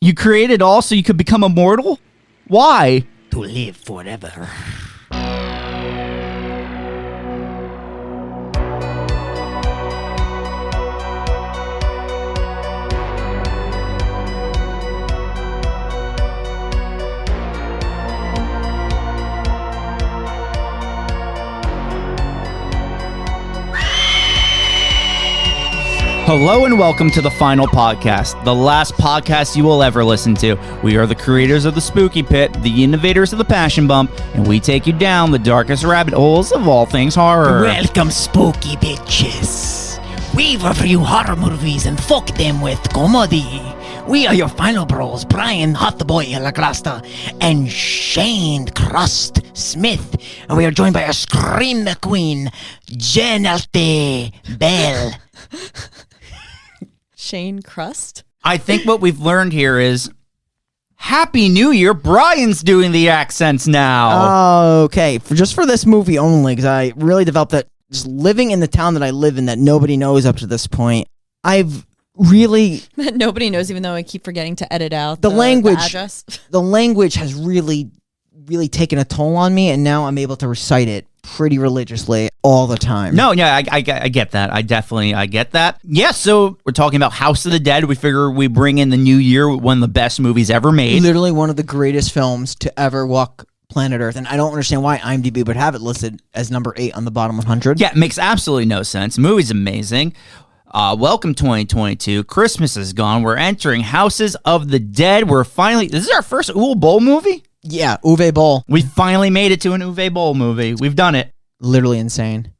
You created all so you could become immortal? Why? To live forever. Hello and welcome to the final podcast, the last podcast you will ever listen to. We are the creators of the Spooky Pit, the innovators of the Passion Bump, and we take you down the darkest rabbit holes of all things horror. Welcome, spooky bitches. We review horror movies and fuck them with comedy. We are your final bros, Brian Hot the Boy Lagrasta and Shane Crust Smith. And we are joined by our Scream the Queen, Jenelte Bell. Shane Crust? I think what we've learned here is Happy New Year. Brian's doing the accents now. Okay, just for this movie only, because I really developed that just living in the town that I live in that nobody knows up to this point. I've really... That nobody knows, even though I keep forgetting to edit out the language. The address. The language has really taken a toll on me, and now I'm able to recite it pretty religiously all the time. No, yeah, I get that. I get that. Yeah, so we're talking about House of the Dead. We figure we bring in the new year with one of the best movies ever made. Literally one of the greatest films to ever walk planet Earth, and I don't understand why IMDb would have it listed as number 8 on the bottom 100. Yeah, it makes absolutely no sense. The movie's amazing. Welcome 2022. Christmas is gone. We're entering Houses of the Dead. This is our first Uwe Boll movie? Yeah, Uwe Boll. We finally made it to an Uwe Boll movie. We've done it. Literally insane.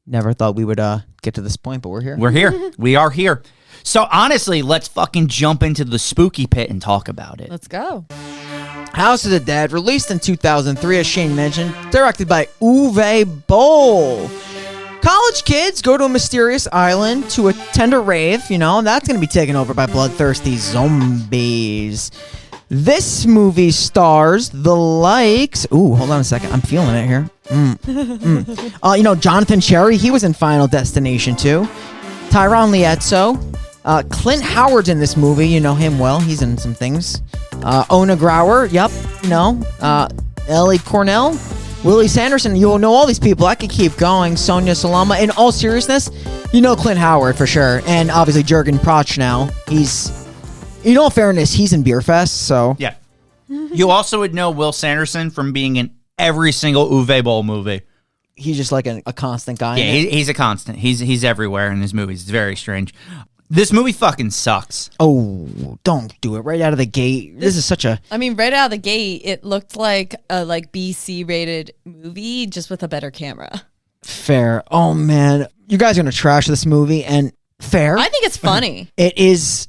Never thought we would get to this point, but we're here. We're here. We are here. So honestly, let's fucking jump into the Spooky Pit and talk about it. Let's go. House of the Dead, released in 2003, as Shane mentioned, directed by Uwe Boll. College kids go to a mysterious island to attend a rave, and that's going to be taken over by bloodthirsty zombies. This movie stars the likes... Ooh, hold on a second. I'm feeling it here. Jonathan Cherry, he was in Final Destination 2. Tyron Lietzo. Clint Howard's in this movie. You know him well. He's in some things. Ona Grauer. Yep. Ellie Cornell. Willie Sanderson. You'll know all these people. I could keep going. Sonia Salama. In all seriousness, you know Clint Howard for sure. And obviously Jurgen Prochnow. In all fairness, he's in Beer Fest, so... Yeah. You also would know Will Sanderson from being in every single Uwe Boll movie. He's just like a constant guy. Yeah, he's a constant. He's everywhere in his movies. It's very strange. This movie fucking sucks. Oh, don't do it right out of the gate. This is such a... I mean, right out of the gate, it looked like a BC rated movie, just with a better camera. Fair. Oh, man. You guys are going to trash this movie, and fair. I think it's funny. It is...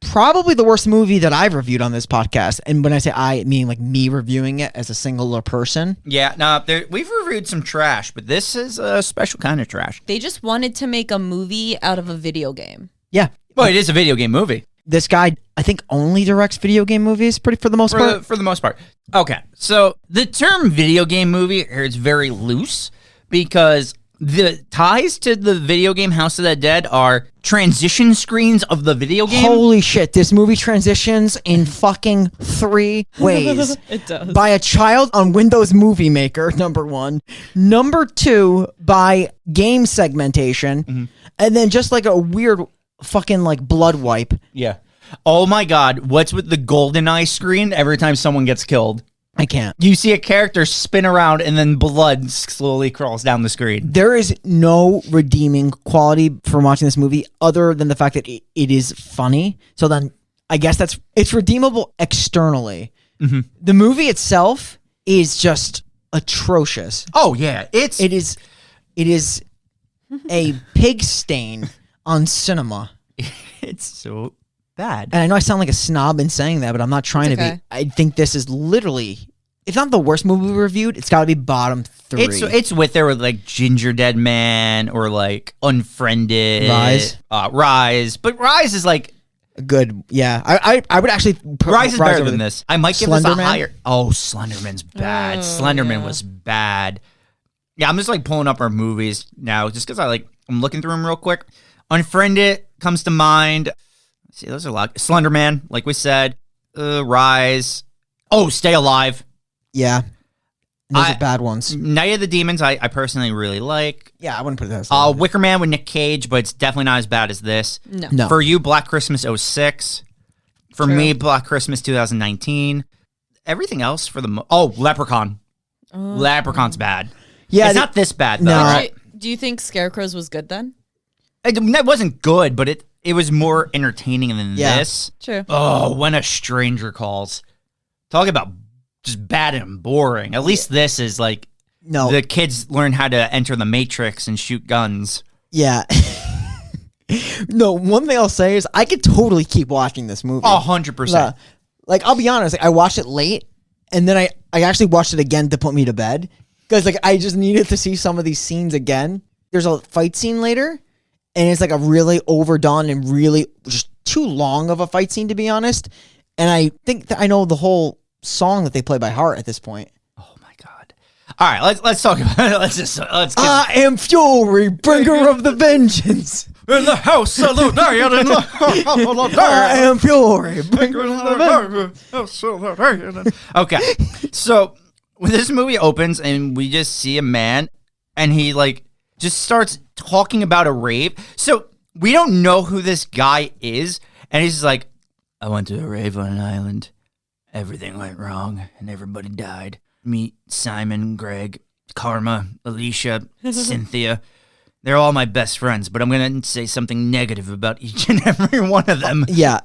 probably the worst movie that I've reviewed on this podcast. And when I say I, mean like me reviewing it as a singular person. Yeah, no, we've reviewed some trash, but this is a special kind of trash. They just wanted to make a movie out of a video game. Yeah. Well, it is a video game movie. This guy, I think, only directs video game movies for the most part. For the most part. Okay, so the term video game movie here is very loose because... the ties to the video game House of the Dead are transition screens of the video game. Holy shit, this movie transitions in fucking 3 ways. It does. By a child on Windows Movie Maker, number 1. Number 2, by game segmentation. Mm-hmm. And then just like a weird fucking like blood wipe. Yeah. Oh my god, what's with the GoldenEye screen every time someone gets killed? I can't. You see a character spin around and then blood slowly crawls down the screen. There is no redeeming quality from watching this movie other than the fact that it is funny. So then I guess it's redeemable externally. Mm-hmm. The movie itself is just atrocious. Oh yeah, it is a pig stain on cinema. It's so bad. And I know I sound like a snob in saying that, but I'm not trying to be. I think this is literally, if not the worst movie we reviewed, it's got to be bottom 3. It's with there with like Ginger Dead Man or like Unfriended. Rise. Rise. But Rise is like... good. Yeah. I would actually... Rise is better than this. I might give this a Slenderman? higher... Oh, Slenderman's bad. Slenderman was bad. Yeah, I'm just like pulling up our movies now just because I'm looking through them real quick. Unfriended comes to mind. See, those are a lot. Slender Man, like we said. Rise. Oh, Stay Alive. Yeah. Those are bad ones. Night of the Demons, I personally really like. Yeah, I wouldn't put it as Wicker Man with Nick Cage, but it's definitely not as bad as this. No. For you, Black Christmas 06. For True. me, Black Christmas 2019. Everything else for the... Leprechaun. Leprechaun's bad. Yeah, it's not this bad, though. No. Right? Do you think Scarecrows was good then? That wasn't good, but it was more entertaining than this. True. Oh, When a Stranger Calls. Talk about just bad and boring. At least this is like the kids learn how to enter the Matrix and shoot guns. Yeah. No, one thing I'll say is I could totally keep watching this movie. 100%. Like, I'll be honest, I watched it late, and then I actually watched it again to put me to bed. Because, like, I just needed to see some of these scenes again. There's a fight scene later, and it's, like, a really overdone and really just too long of a fight scene, to be honest. And I think that I know the whole song that they play by heart at this point. Oh, my God. All right, let's talk about it. Let's I am Fury, bringer of the vengeance. In the house of the I am Fury, bringer of the vengeance. Okay, so when this movie opens and we just see a man and he like just starts talking about a rave. So we don't know who this guy is. And he's just like, I went to a rave on an island. Everything went wrong and everybody died. Meet Simon, Greg, Karma, Alicia, Cynthia. They're all my best friends, but I'm going to say something negative about each and every one of them. Yeah,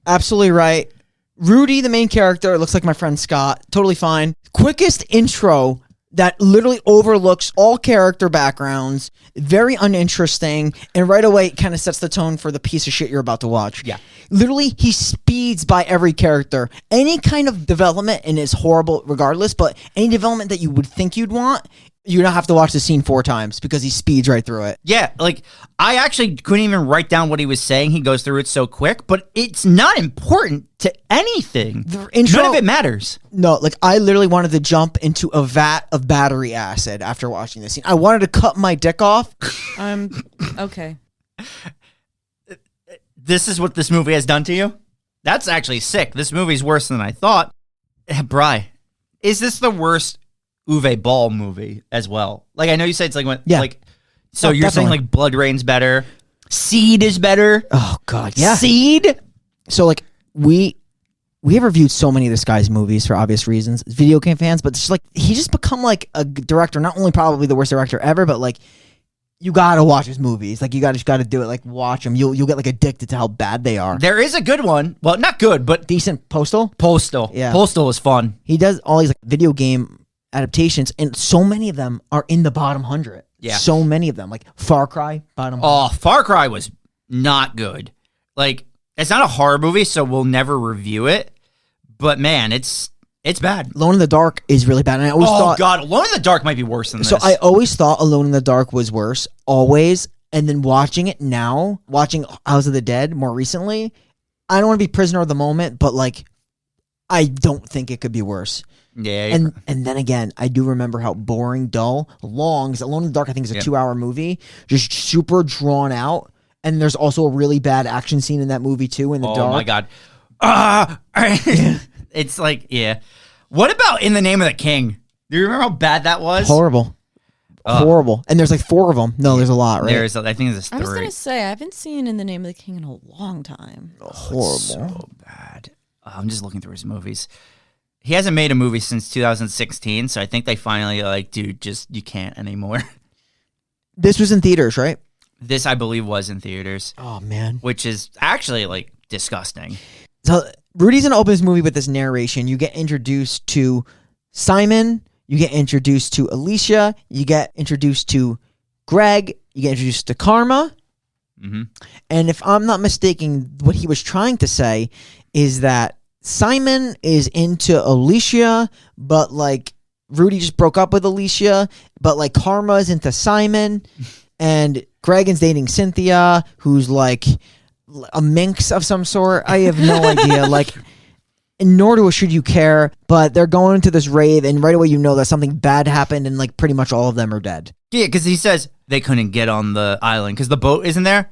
absolutely right. Rudy, the main character, looks like my friend Scott. Totally fine. Quickest intro that literally overlooks all character backgrounds. Very uninteresting. And right away, it kind of sets the tone for the piece of shit you're about to watch. Yeah. Literally, he speeds by every character. Any kind of development, and is horrible regardless, but any development that you would think you'd want, you don't have to watch the scene 4 times because he speeds right through it. Yeah, like, I actually couldn't even write down what he was saying. He goes through it so quick, but it's not important to anything. The intro, none of it matters. No, like, I literally wanted to jump into a vat of battery acid after watching this scene. I wanted to cut my dick off. Okay. This is what this movie has done to you? That's actually sick. This movie's worse than I thought. Bri, is this the worst Uwe Boll movie as well? Like, I know you said it's like, so you're saying like Blood Rain's better, Seed is better. Oh God, yeah. Seed. So like we have reviewed so many of this guy's movies for obvious reasons, video game fans, but it's just like he just become like a director, not only probably the worst director ever, but like you gotta watch his movies. Like you gotta do it. Like watch them. You'll get like addicted to how bad they are. There is a good one. Well, not good, but Decent. Postal. Yeah. Postal is fun. He does all these like video game adaptations, and so many of them are in the bottom 100. Yeah. So many of them, like Far Cry, bottom 100. Oh, Far Cry was not good. Like, it's not a horror movie, so we'll never review it. But man, it's bad. Alone in the Dark is really bad. And I always thought, God, Alone in the Dark might be worse than this. so I always thought Alone in the Dark was worse, always. And then watching it now, watching House of the Dead more recently, I don't want to be prisoner of the moment, but like, I don't think it could be worse. Yeah. And then again, I do remember how boring, dull, long. 'Cause Alone in the Dark, I think, is a 2-hour movie, just super drawn out. And there's also a really bad action scene in that movie too. In the dark. Oh my God. It's like, yeah. What about In the Name of the King? Do you remember how bad that was? Horrible. Horrible. And there's like 4 of them. No, there's a lot, right? I think there's 3. I was going to say, I haven't seen In the Name of the King in a long time. Horrible. So bad. I'm just looking through his movies. He hasn't made a movie since 2016, so I think they finally like, dude, just you can't anymore. This was in theaters, right? This, I believe, was in theaters. Oh man, which is actually like disgusting. So Rudy's gonna open this movie with this narration. You get introduced to Simon. You get introduced to Alicia. You get introduced to Greg. You get introduced to Karma. Mm-hmm. And if I'm not mistaken, what he was trying to say is that Simon is into Alicia, but like Rudy just broke up with Alicia, but like Karma's into Simon, and Gregan's dating Cynthia, who's like a minx of some sort. I have no idea. Like, nor should you care, but they're going into this rave, and right away you know that something bad happened, and like pretty much all of them are dead. Yeah, because he says they couldn't get on the island because the boat isn't there.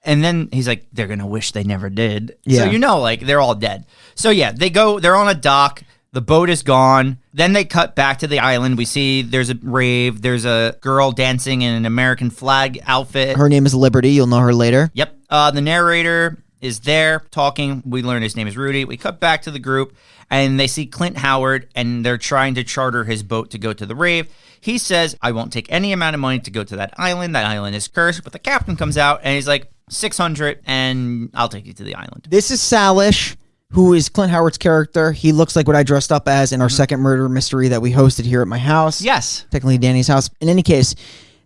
And then he's like, they're going to wish they never did. Yeah. So, like, they're all dead. So, yeah, they're on a dock. The boat is gone. Then they cut back to the island. We see there's a rave. There's a girl dancing in an American flag outfit. Her name is Liberty. You'll know her later. Yep. The narrator is there talking. We learn his name is Rudy. We cut back to the group, and they see Clint Howard, and they're trying to charter his boat to go to the rave. He says, I won't take any amount of money to go to that island. That island is cursed. But the captain comes out, and he's like, 600, and I'll take you to the island. This is Salish, who is Clint Howard's character. He looks like what I dressed up as in our second murder mystery that we hosted here at my house. Yes. Technically Danny's house. In any case,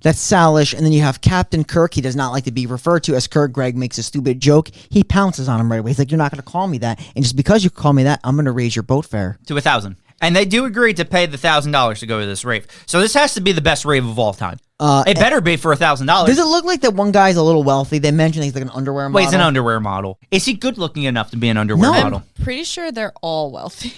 that's Salish. And then you have Captain Kirk. He does not like to be referred to as Kirk. Greg makes a stupid joke. He pounces on him right away. He's like, you're not going to call me that. And just because you call me that, I'm going to raise your boat fare. To 1,000. And they do agree to pay the $1,000 to go to this rave. So this has to be the best rave of all time. It better be for $1,000. Does it look like that one guy's a little wealthy? They mentioned he's like an underwear model. Wait, he's an underwear model. Is he good looking enough to be an underwear model? I'm pretty sure they're all wealthy.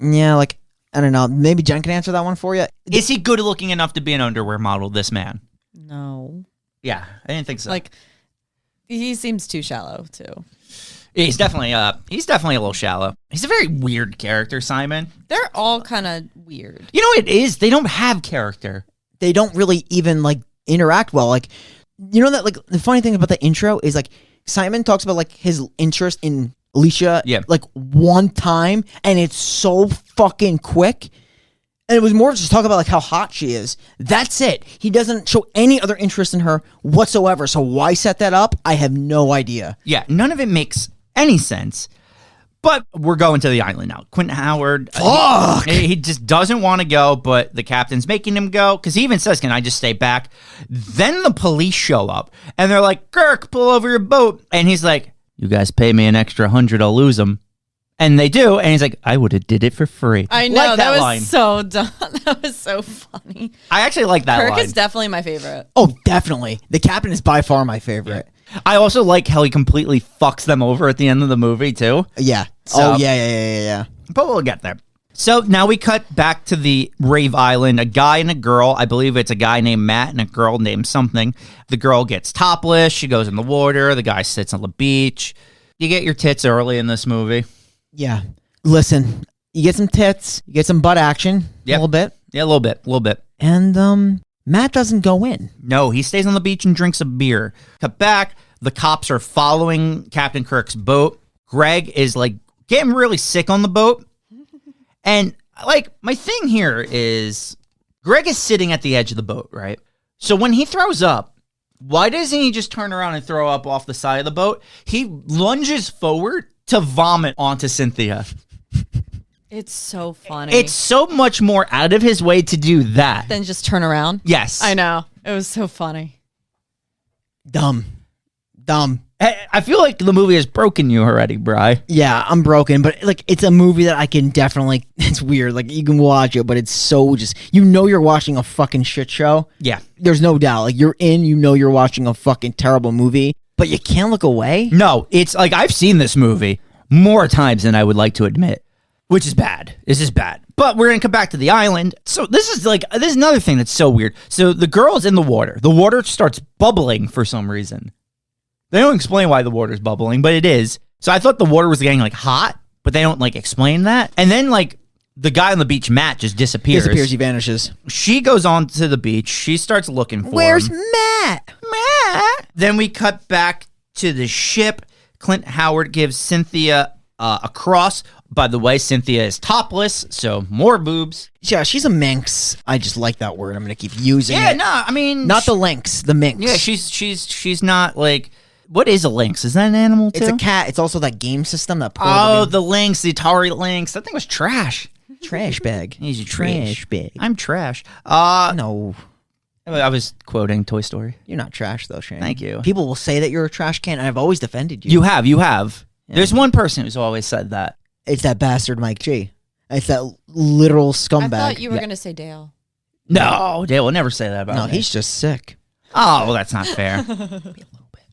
Yeah, like, I don't know. Maybe Jen can answer that one for you. Is he good looking enough to be an underwear model, this man? No. Yeah, I didn't think so. Like, he seems too shallow, too. He's definitely a little shallow. He's a very weird character, Simon. They're all kind of weird. You know what it is? They don't have character. They don't really even like interact well. Like, you know that, like, the funny thing about the intro is like Simon talks about like his interest in Alicia like one time, and it's so fucking quick. And it was more just talk about like how hot she is. That's it. He doesn't show any other interest in her whatsoever. So why set that up? I have no idea. Yeah, none of it makes any sense. But we're going to the island now. Quentin Howard, Fuck! He just doesn't want to go, but the captain's making him go, because he even says, can I just stay back? Then the police show up, and they're like, Kirk, pull over your boat. And he's like, you guys pay me an extra 100, I'll lose them. And they do, and he's like, I would have did it for free. I know, Like that was line. so dumb. That was so funny. I actually like that Kirk line. is definitely my favorite. Oh, definitely. The captain is by far my favorite. I also like how he completely fucks them over at the end of the movie, too. Yeah. So- Yeah. But we'll get there. So now we cut back to the rave island. A guy and a girl, I believe it's a guy named Matt and a girl named something. The girl gets topless. She goes in the water. The guy sits on the beach. You get your tits early in this movie. Yeah. Listen, you get some tits, you get some butt action, Yep. a little bit. Yeah, a little bit. And Matt doesn't go in. No, he stays on the beach and drinks a beer. Cut back. The cops are following Captain Kirk's boat. Greg is like getting really sick on the boat. And like my thing here is Greg is sitting at the edge of the boat, right? So when he throws up, why doesn't he just turn around and throw up off the side of the boat? He lunges forward to vomit onto Cynthia. It's so funny. It's so much more out of his way to do that. Then just turn around. Yes. I know. It was so funny. Dumb. I feel like the movie has broken you already, Bri. Yeah, I'm broken, but like it's a movie that I can definitely, it's weird. Like you can watch it, but it's so just, you're watching a fucking shit show. Yeah. There's no doubt. Like you're watching a fucking terrible movie, but you can't look away. No, it's like I've seen this movie more times than I would like to admit, which is bad. This is bad. But we're going to come back to the island. So this is another thing that's so weird. So the girl's in the water. The water starts bubbling for some reason. They don't explain why the water's bubbling, but it is. So I thought the water was getting like hot, but they don't like explain that. And then like the guy on the beach, Matt, just disappears. He vanishes. She goes on to the beach. She starts looking for Where's him. Matt? Then we cut back to the ship. Clint Howard gives Cynthia a cross. By the way, Cynthia is topless, so more boobs. Yeah, she's a minx. I just like that word. I'm gonna keep using Yeah, it. no, I mean Not the lynx, the minx. Yeah, she's not like. What is a lynx? Is that an animal too? It's a cat. It's also that game system that. Oh, the lynx, the Atari lynx. That thing was trash. trash bag. He's a Trash bag. I'm trash. No, I was quoting Toy Story. you're not trash though, Shane. Thank you. People will say that you're a trash can, and I've always defended you. You have. Yeah. There's one person who's always said that. It's that bastard Mike G. It's that literal I scumbag. thought you were going to say Dale. No, Dale will never say that about No, me. he's just sick. Oh, well, that's not fair.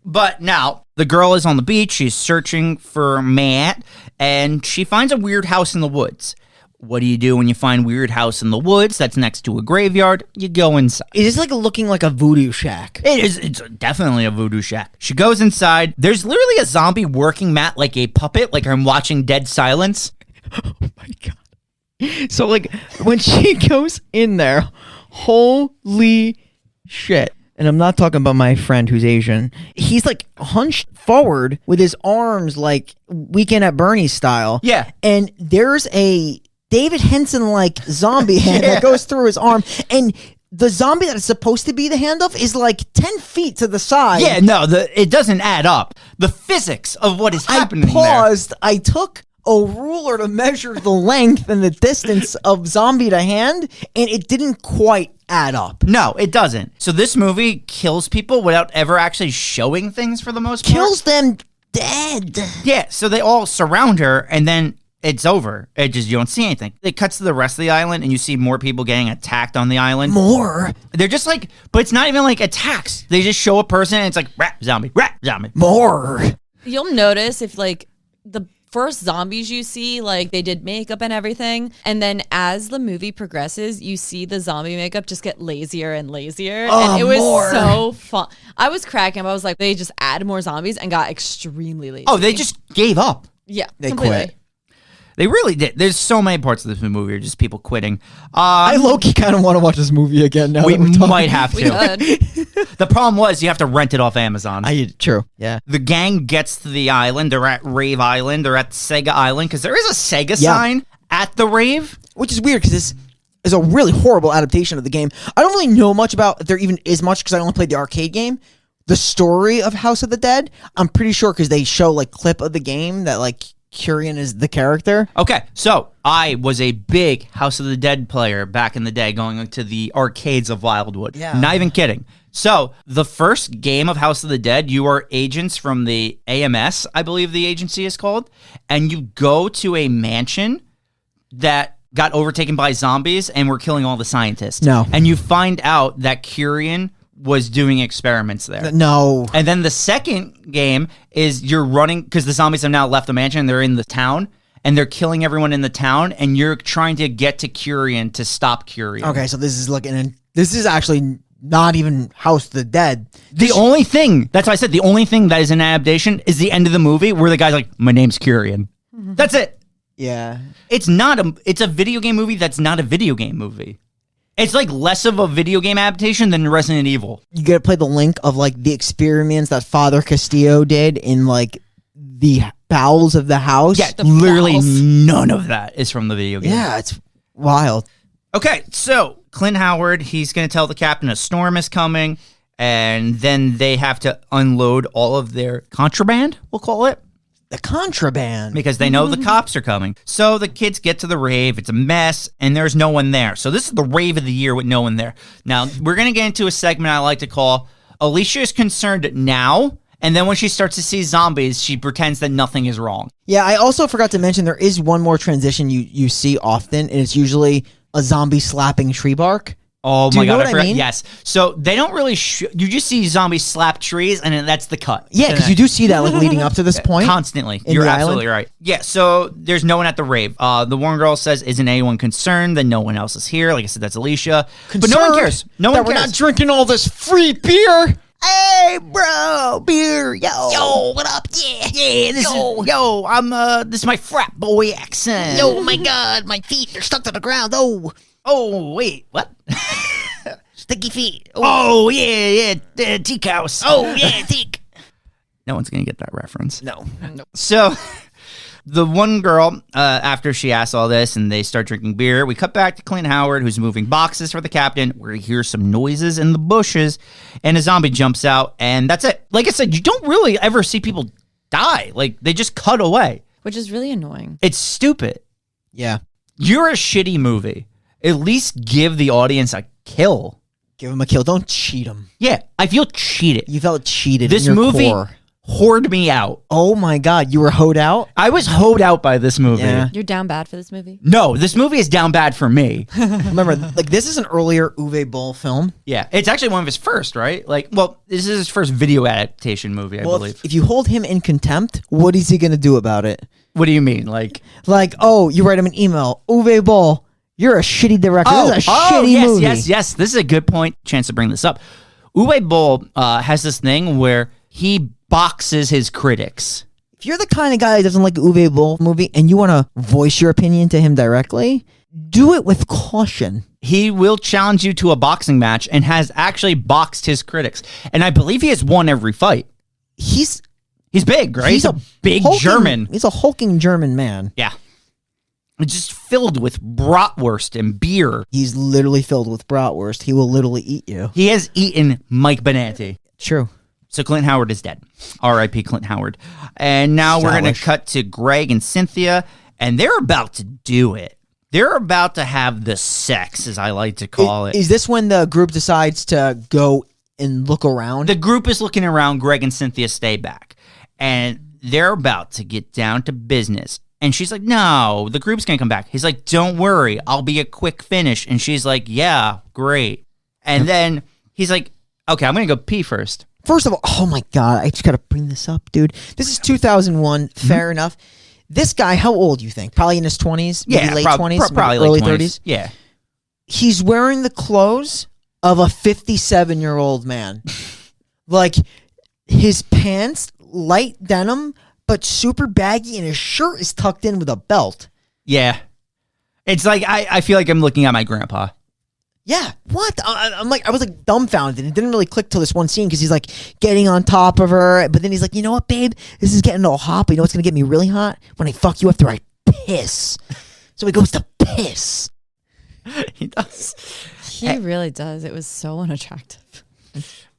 But now, the girl is on the beach. She's searching for Matt, and she finds a weird house in the woods. What do you do when you find weird house in the woods that's next to a graveyard? You go inside. It is like looking like a voodoo shack. It is. It's definitely a voodoo shack. She goes inside. There's literally a zombie working Matt like a puppet, like I'm watching Dead Silence. Oh my God. So like when she goes in there, holy shit. And I'm not talking about my friend who's Asian. He's like hunched forward with his arms like Weekend at Bernie's style. Yeah. And there's a David Henson-like zombie hand that goes through his arm. And the zombie that is supposed to be the handoff is like 10 feet to the side. Yeah, no, it doesn't add up. The physics of what is happening I paused. I took a ruler to measure the length and the distance of zombie to hand, and it didn't quite add up. No, it doesn't. So this movie kills people without ever actually showing things for the most part. Kills them dead. Yeah, so they all surround her, and then it's over. It just, you don't see anything. It cuts to the rest of the island, and you see more people getting attacked on the island. More. They're just like, but it's not even like attacks. They just show a person, and it's like, rat, zombie, rat, zombie. More. You'll notice if like the first zombies you see, like they did makeup and everything, and then as the movie progresses, you see the zombie makeup just get lazier and lazier, and it was so fun. I was cracking up. I was like, they just add more zombies and got extremely lazy. Oh, they just gave up. Yeah, They completely. quit. They really did. There's so many parts of this movie are just people quitting. I low-key kind of want to watch this movie again now. We that we're talking. might have We to. could. The problem was you have to rent it off Amazon. True. Yeah. The gang gets to the island. They're at Rave Island. They're at Sega Island because there is a Sega sign at the rave. Which is weird because this is a really horrible adaptation of the game. I don't really know much about if there even is much because I only played the arcade game. The story of House of the Dead, I'm pretty sure because they show like clip of the game that like Kyrian is the character. Okay, so I was a big House of the Dead player back in the day going to the arcades of Wildwood. Yeah. Not even kidding. So the first game of House of the Dead, you are agents from the AMS, I believe the agency is called, and you go to a mansion that got overtaken by zombies and were killing all the scientists. No. And you find out that Kyrian was doing experiments there. No. And then the second game is you're running because the zombies have now left the mansion and they're in the town and they're killing everyone in the town and you're trying to get to Kyrian to stop Kyrian. Okay, so this is actually not even House of the Dead. The only thing, that's why I said the only thing that is an adaptation is the end of the movie where the guy's like, my name's Kyrian. That's it. Yeah. It's a video game movie that's not a video game movie. It's like less of a video game adaptation than Resident Evil. You gotta play the link of like the experiments that Father Castillo did in like the bowels of the house. Yeah, The literally balls. none of that is from the video game. Yeah, it's wild. Okay, so Clint Howard, he's going to tell the captain a storm is coming, and then they have to unload all of their contraband, we'll call it, The contraband. because they know the cops are coming. So the kids get to the rave, it's a mess, and there's no one there. So this is the rave of the year with no one there. Now, we're going to get into a segment I like to call Alicia is concerned now, and then when she starts to see zombies, she pretends that nothing is wrong. Yeah, I also forgot to mention there is one more transition you see often, and it's usually a zombie slapping tree bark. Oh Do my you know god, what I I forgot. mean? Yes. So they don't really you just see zombies slap trees and then that's the cut. Yeah, because you do see that like leading up to this point. Constantly. in You're the absolutely island. right. Yeah, so there's no one at the rave. The one girl says, isn't anyone concerned that no one else is here? Like I said, that's Alicia. But no one Concerned cares. No one that we're cares. not drinking all this free beer. Hey, bro, beer, yo. Yo, what up? Yeah. Yeah, this is my frat boy accent. Yo, my God, my feet are stuck to the ground. Oh, Oh, wait, what? sticky feet. Oh, Oh, yeah, teak house. oh yeah, teak. No one's going to get that reference. No. So the one girl, after she asks all this and they start drinking beer, we cut back to Clint Howard, who's moving boxes for the captain, where he hears some noises in the bushes, and a zombie jumps out, and that's it. Like I said, you don't really ever see people die. Like, they just cut away. Which is really annoying. It's stupid. Yeah. You're a shitty movie. At least give the audience a kill. Give him a kill. Don't cheat him. Yeah, I feel cheated. You felt cheated This in your movie core. hoard me out. Oh my God, you were hoed out? I was hoed out by this movie. Yeah. You're down bad for this movie? No, this movie is down bad for me. Remember, like, this is an earlier Uwe Boll film. Yeah, it's actually one of his first, right? Like, well, this is his first video adaptation movie, I believe. If you hold him in contempt, what is he going to do about it? What do you mean? Like, oh, you write him an email. Uwe Boll, you're a shitty director. This is a shitty yes, movie. yes. This is a good point. Chance to bring this up. Uwe Boll has this thing where he boxes his critics. If you're the kind of guy that doesn't like the Uwe Boll movie and you want to voice your opinion to him directly, do it with caution. He will challenge you to a boxing match and has actually boxed his critics. And I believe he has won every fight. He's big, right? He's a big German. He's a hulking German man. Yeah. It's just filled with bratwurst and beer. He's literally filled with bratwurst. He will literally eat you. He has eaten Mike Benanti. True. So Clint Howard is dead. R.I.P. Clint Howard. And now we're going to cut to Greg and Cynthia, and they're about to do it. They're about to have the sex, as I like to call it. Is this when the group decides to go and look around? The group is looking around. Greg and Cynthia stay back. And they're about to get down to business. And she's like, no, the group's going to come back. He's like, don't worry. I'll be a quick finish. And she's like, yeah, great. And then he's like, okay, I'm going to go pee first. First of all, oh my God, I just got to bring this up, dude. This is 2001. Fair enough. This guy, how old do you think? Probably in his 20s? Maybe Yeah, late 20s? probably early late 30s? Yeah. He's wearing the clothes of a 57-year-old man. Like, his pants, light denim, but super baggy, and his shirt is tucked in with a belt. Yeah. It's like, I feel like I'm looking at my grandpa. Yeah, what? I was like dumbfounded. It didn't really click till this one scene because he's like getting on top of her, but then he's like, you know what, babe? This is getting all hot, but you know what's gonna get me really hot? When I fuck you after I piss. So he goes to piss. He does. He really does. It was so unattractive.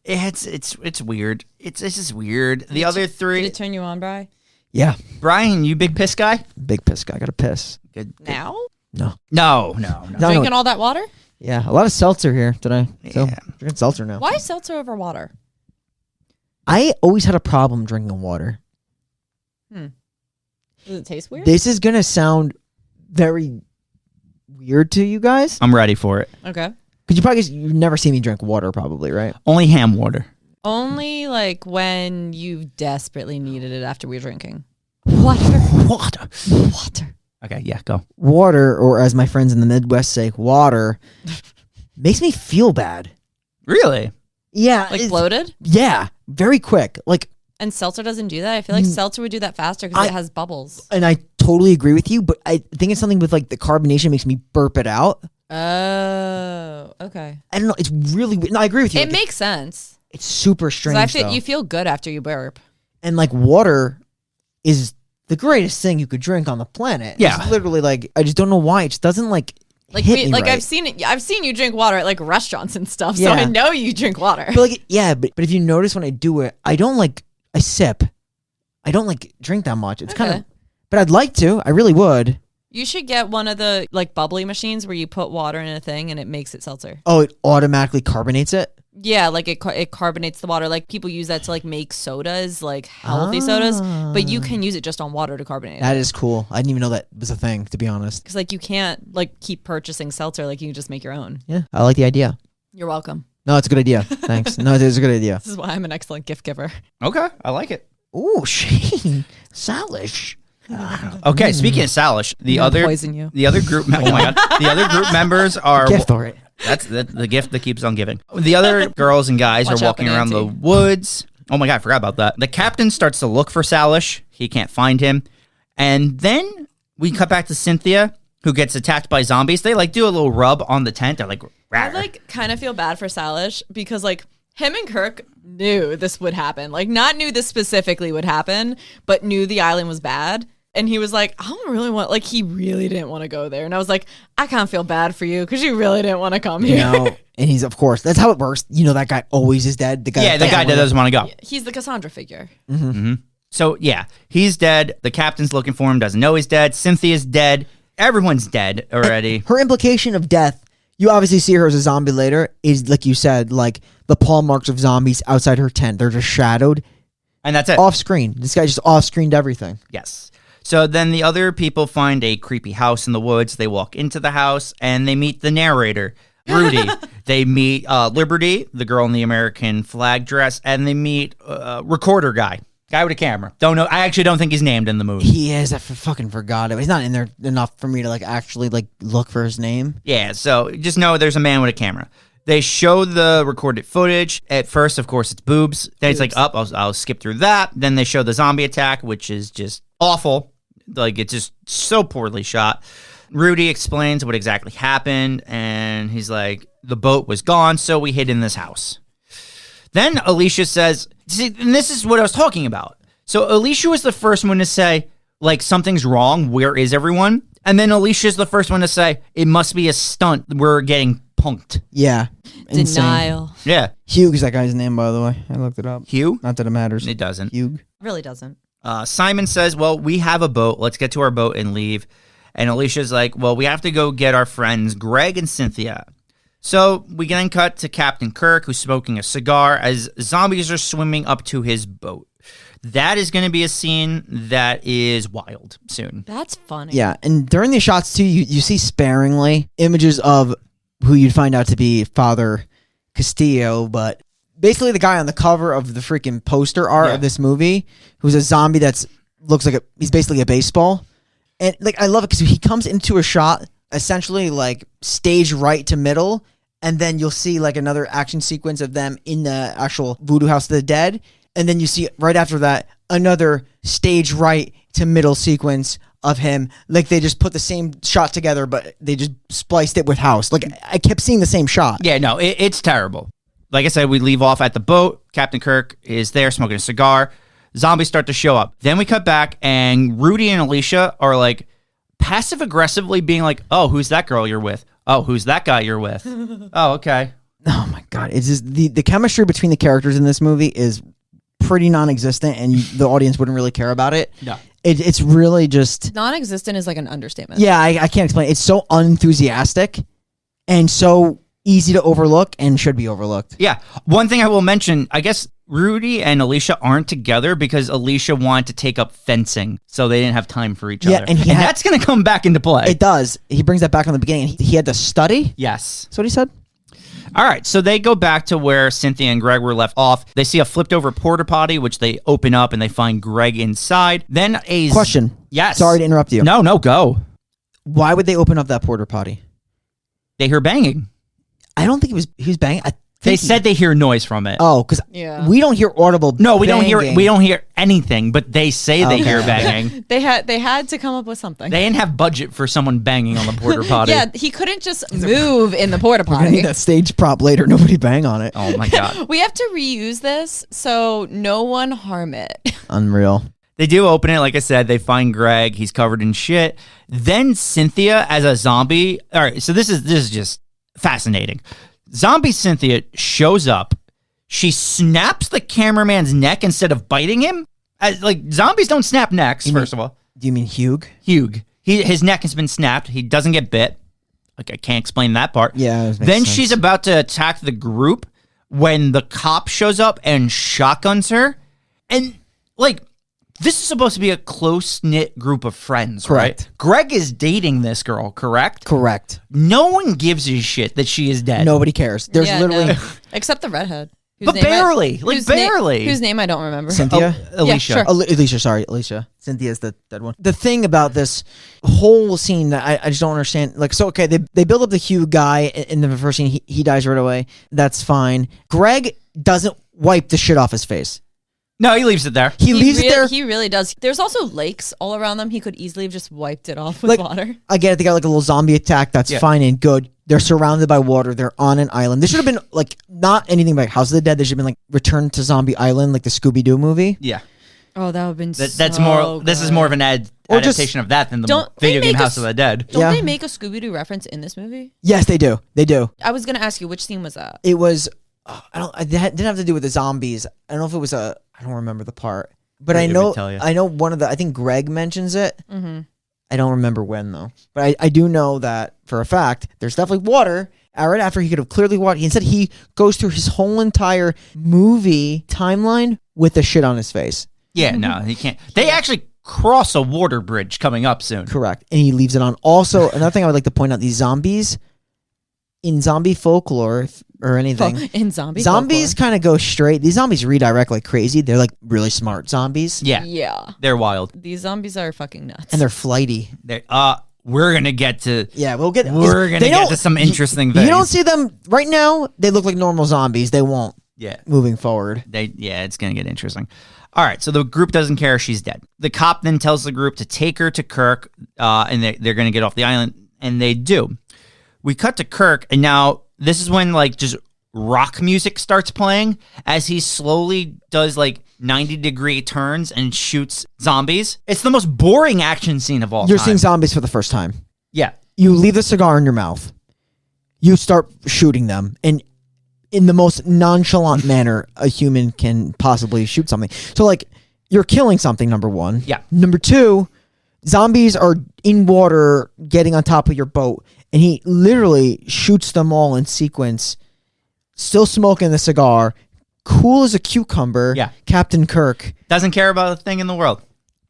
It's weird. It's just weird. The other Did three. it turn you on, Bri? Yeah, Brian, you big piss guy? big piss guy. Gotta piss. Good. Now? No. No. Drinking all that water? Yeah, a lot of seltzer here today. So Yeah. drinking seltzer now. Why seltzer over water? I always had a problem drinking water. Does it taste weird? This is gonna sound very weird to you guys I'm ready for it. Okay. because you've never seen me drink water, probably, right? Only ham water. Only like when you desperately needed it after we were drinking. Water. Water. Okay, yeah, go. Water, or as my friends in the Midwest say, water, makes me feel bad. Really? Yeah. Like bloated? Yeah, very quick. Like, And seltzer doesn't do that? I feel like seltzer would do that faster because it has bubbles. and I totally agree with you, but I think it's something with like the carbonation makes me burp it out. Oh, okay. I don't know. It's really weird. No, I agree with you. It Like, makes sense. it's super 'Cause strange. I feel though. you feel good after you burp. And like water is the greatest thing you could drink on the planet. Yeah. It's literally like, I just don't know why. It just doesn't like hit me right. I've seen it. I've seen you drink water at like restaurants and stuff, so Yeah. I know you drink water. But like, yeah, but if you notice when I do it, I don't like, I sip. I don't like drink that much. It's kind Okay. of, but I'd like to. I really would. You should get one of the like bubbly machines where you put water in a thing and it makes it seltzer. Oh, it automatically carbonates it? Yeah, like it carbonates the water. Like people use that to like make sodas, like healthy sodas, but you can use it just on water to carbonate it. That is cool. I didn't even know that was a thing, to be honest. Because like you can't like keep purchasing seltzer, like you can just make your own. Yeah, I like the idea. You're welcome. No, it's a good idea. Thanks. No, it is a good idea. This is why I'm an excellent gift giver. Okay, I like it. Ooh, Shane. Salish. Okay, speaking of Salish, the I'm other poison you. the other group oh my god, the other group members are Gift for it. that's the gift that keeps on giving. The other girls and guys Watch are out, walking around the Benanti. woods. Oh my god, I forgot about that. The captain starts to look for Salish. He can't find him. And then we cut back to Cynthia, who gets attacked by zombies. They like do a little rub on the tent. They're like, I "Rawr." like kind of feel bad for Salish because like him and Kirk knew this would happen. Like not knew this specifically would happen, but knew the island was bad. And he was like, I don't really want, like he really didn't want to go there. And I was like, I can't feel bad for you because you really didn't want to come You here. know, and he's, of course, that's how it works. You know, that guy always is dead. The guy, Yeah, the guy that doesn't want to go. He's the Cassandra figure. So yeah, he's dead. The captain's looking for him, doesn't know he's dead. Cynthia's dead. Everyone's dead already. Her implication of death, you obviously see her as a zombie later, is like you said, like the paw marks of zombies outside her tent. They're just shadowed. And that's it. Off screen. This guy just off screened everything. Yes. So then the other people find a creepy house in the woods. They walk into the house and they meet the narrator, Rudy. They meet Liberty, the girl in the American flag dress, and they meet recorder guy with a camera. Don't know. I actually don't think he's named in the movie. He is. I fucking forgot it. He's not in there enough for me to actually look for his name. Yeah. So just know there's a man with a camera. They show the recorded footage. At first, of course, it's boobs. Then it's like, I'll skip through that. Then they show the zombie attack, which is just awful. It's just so poorly shot. Rudy explains what exactly happened, and he's like, the boat was gone, so we hid in this house. Then Alicia says, see, and this is what I was talking about. So Alicia was the first one to say, something's wrong. Where is everyone? And then Alicia's the first one to say, it must be a stunt. We're getting punked. Yeah. Insane. Denial. Yeah. Hugh is that guy's name, by the way. I looked it up. Hugh? Not that it matters. It doesn't. Hugh. Really doesn't. Simon says, well, we have a boat. Let's get to our boat and leave. And Alicia's like, well, we have to go get our friends Greg and Cynthia. So we then cut to Captain Kirk, who's smoking a cigar as zombies are swimming up to his boat. That is going to be a scene that is wild soon. That's funny. Yeah, and during the shots, too, you see sparingly images of who you'd find out to be Father Castillo, but basically the guy on the cover of the freaking poster art of this movie, who's a zombie looks like he's basically a baseball. And I love it because he comes into a shot essentially stage right to middle, and then you'll see another action sequence of them in the actual voodoo house of the dead, and then you see right after that another stage right to middle sequence of him. They just put the same shot together, but they just spliced it with house. I kept seeing the same shot. Yeah, no, it's terrible. Like I said, we leave off at the boat. Captain Kirk is there smoking a cigar. Zombies start to show up. Then we cut back, and Rudy and Alicia are passive aggressively being like, oh, who's that girl you're with? Oh, who's that guy you're with? Oh, okay. Oh my God. It's just the chemistry between the characters in this movie is pretty non-existent, and the audience wouldn't really care about it. No. It's really just... Non-existent is an understatement. Yeah, I can't explain it. It's so unenthusiastic and so easy to overlook and should be overlooked. Yeah. One thing I will mention, I guess Rudy and Alicia aren't together because Alicia wanted to take up fencing, so they didn't have time for each other. And that's going to come back into play. It does. He brings that back on the beginning. He had to study? Yes. That's what he said? All right, so they go back to where Cynthia and Greg were left off. They see a flipped over porta potty, which they open up and they find Greg inside. Then a... Question. Yes. Sorry to interrupt you. No, go. Why would they open up that porta potty? They hear banging. I don't think he was banging. They said they hear noise from it. Oh, because we don't hear audible. No, we banging. don't hear anything. But they say they hear banging. They had to come up with something. They didn't have budget for someone banging on the porta potty. Yeah, he couldn't just move in the porta We're gonna need potty. that stage prop later. Nobody bang on it. Oh my God. We have to reuse this so no one harm it. Unreal. They do open it. Like I said, they find Greg. He's covered in shit. Then Cynthia as a zombie. All right, so this is just fascinating. Zombie Cynthia shows up. She snaps the cameraman's neck instead of biting him. Zombies don't snap necks, first of all. Do you mean Hugh? His neck has been snapped. He doesn't get bit. I can't explain that part. Yeah. That Then makes she's sense. about to attack the group when the cop shows up and shotguns her. And, this is supposed to be a close-knit group of friends, Correct. right? Greg is dating this girl, correct? Correct. No one gives a shit that she is dead. Nobody cares. There's Yeah, literally no. Except the redhead. But barely. Barely. Whose name I don't remember. Cynthia. Alicia. Yeah, sure. Alicia, sorry, Alicia. Cynthia's the dead one. The thing about this whole scene that I just don't understand, they build up the Hugh guy in the first scene. He dies right away. That's fine. Greg doesn't wipe the shit off his face. No, he leaves it there. He leaves it there. He really does. There's also lakes all around them. He could easily have just wiped it off with water. I get it. They got a little zombie attack. That's fine and good. They're surrounded by water. They're on an island. This should have been not anything like House of the Dead. They should have been Return to Zombie Island, like the Scooby-Doo movie. Yeah. Oh, that would have been That's more. This is more of an adaptation of that than the video game House of the Dead. Don't they make a Scooby-Doo reference in this movie? Yes, they do. They do. I was going to ask you, which scene was that? It was... it didn't have to do with the zombies. I don't know if it was I don't remember the part, but I know one of the. I think Greg mentions it. Mm-hmm. I don't remember when though, but I do know that for a fact. There's definitely water. Right after he could have clearly watched. Instead, he goes through his whole entire movie timeline with the shit on his face. Yeah, no, he can't. They actually cross a water bridge coming up soon. Correct. And he leaves it on. Also, another thing I would like to point out, these zombies, in zombie folklore or anything, In zombies kind of go straight. These zombies redirect like crazy. They're like really smart zombies. Yeah, Yeah. they're wild. These zombies are fucking nuts. And they're flighty. We're gonna get to. Yeah, we'll get. We're gonna get to some interesting things. You don't see them right now. They look like normal zombies. They won't. Yeah, Moving forward. it's gonna get interesting. All right, so the group doesn't care she's dead. The cop then tells the group to take her to Kirk, and they're gonna get off the island, and they do. We cut to Kirk, and now this is when like just rock music starts playing as he slowly does like 90-degree turns and shoots zombies. It's the most boring action scene of all You're time. seeing zombies for the first time. Yeah. You leave the cigar in your mouth. You start shooting them, and in the most nonchalant manner a human can possibly shoot something. So, like, you're killing something, number one. Yeah. Number two, zombies are in water getting on top of your boat, and he literally shoots them all in sequence, still smoking the cigar, cool as a cucumber. Yeah. Captain Kirk. Doesn't care about a thing in the world.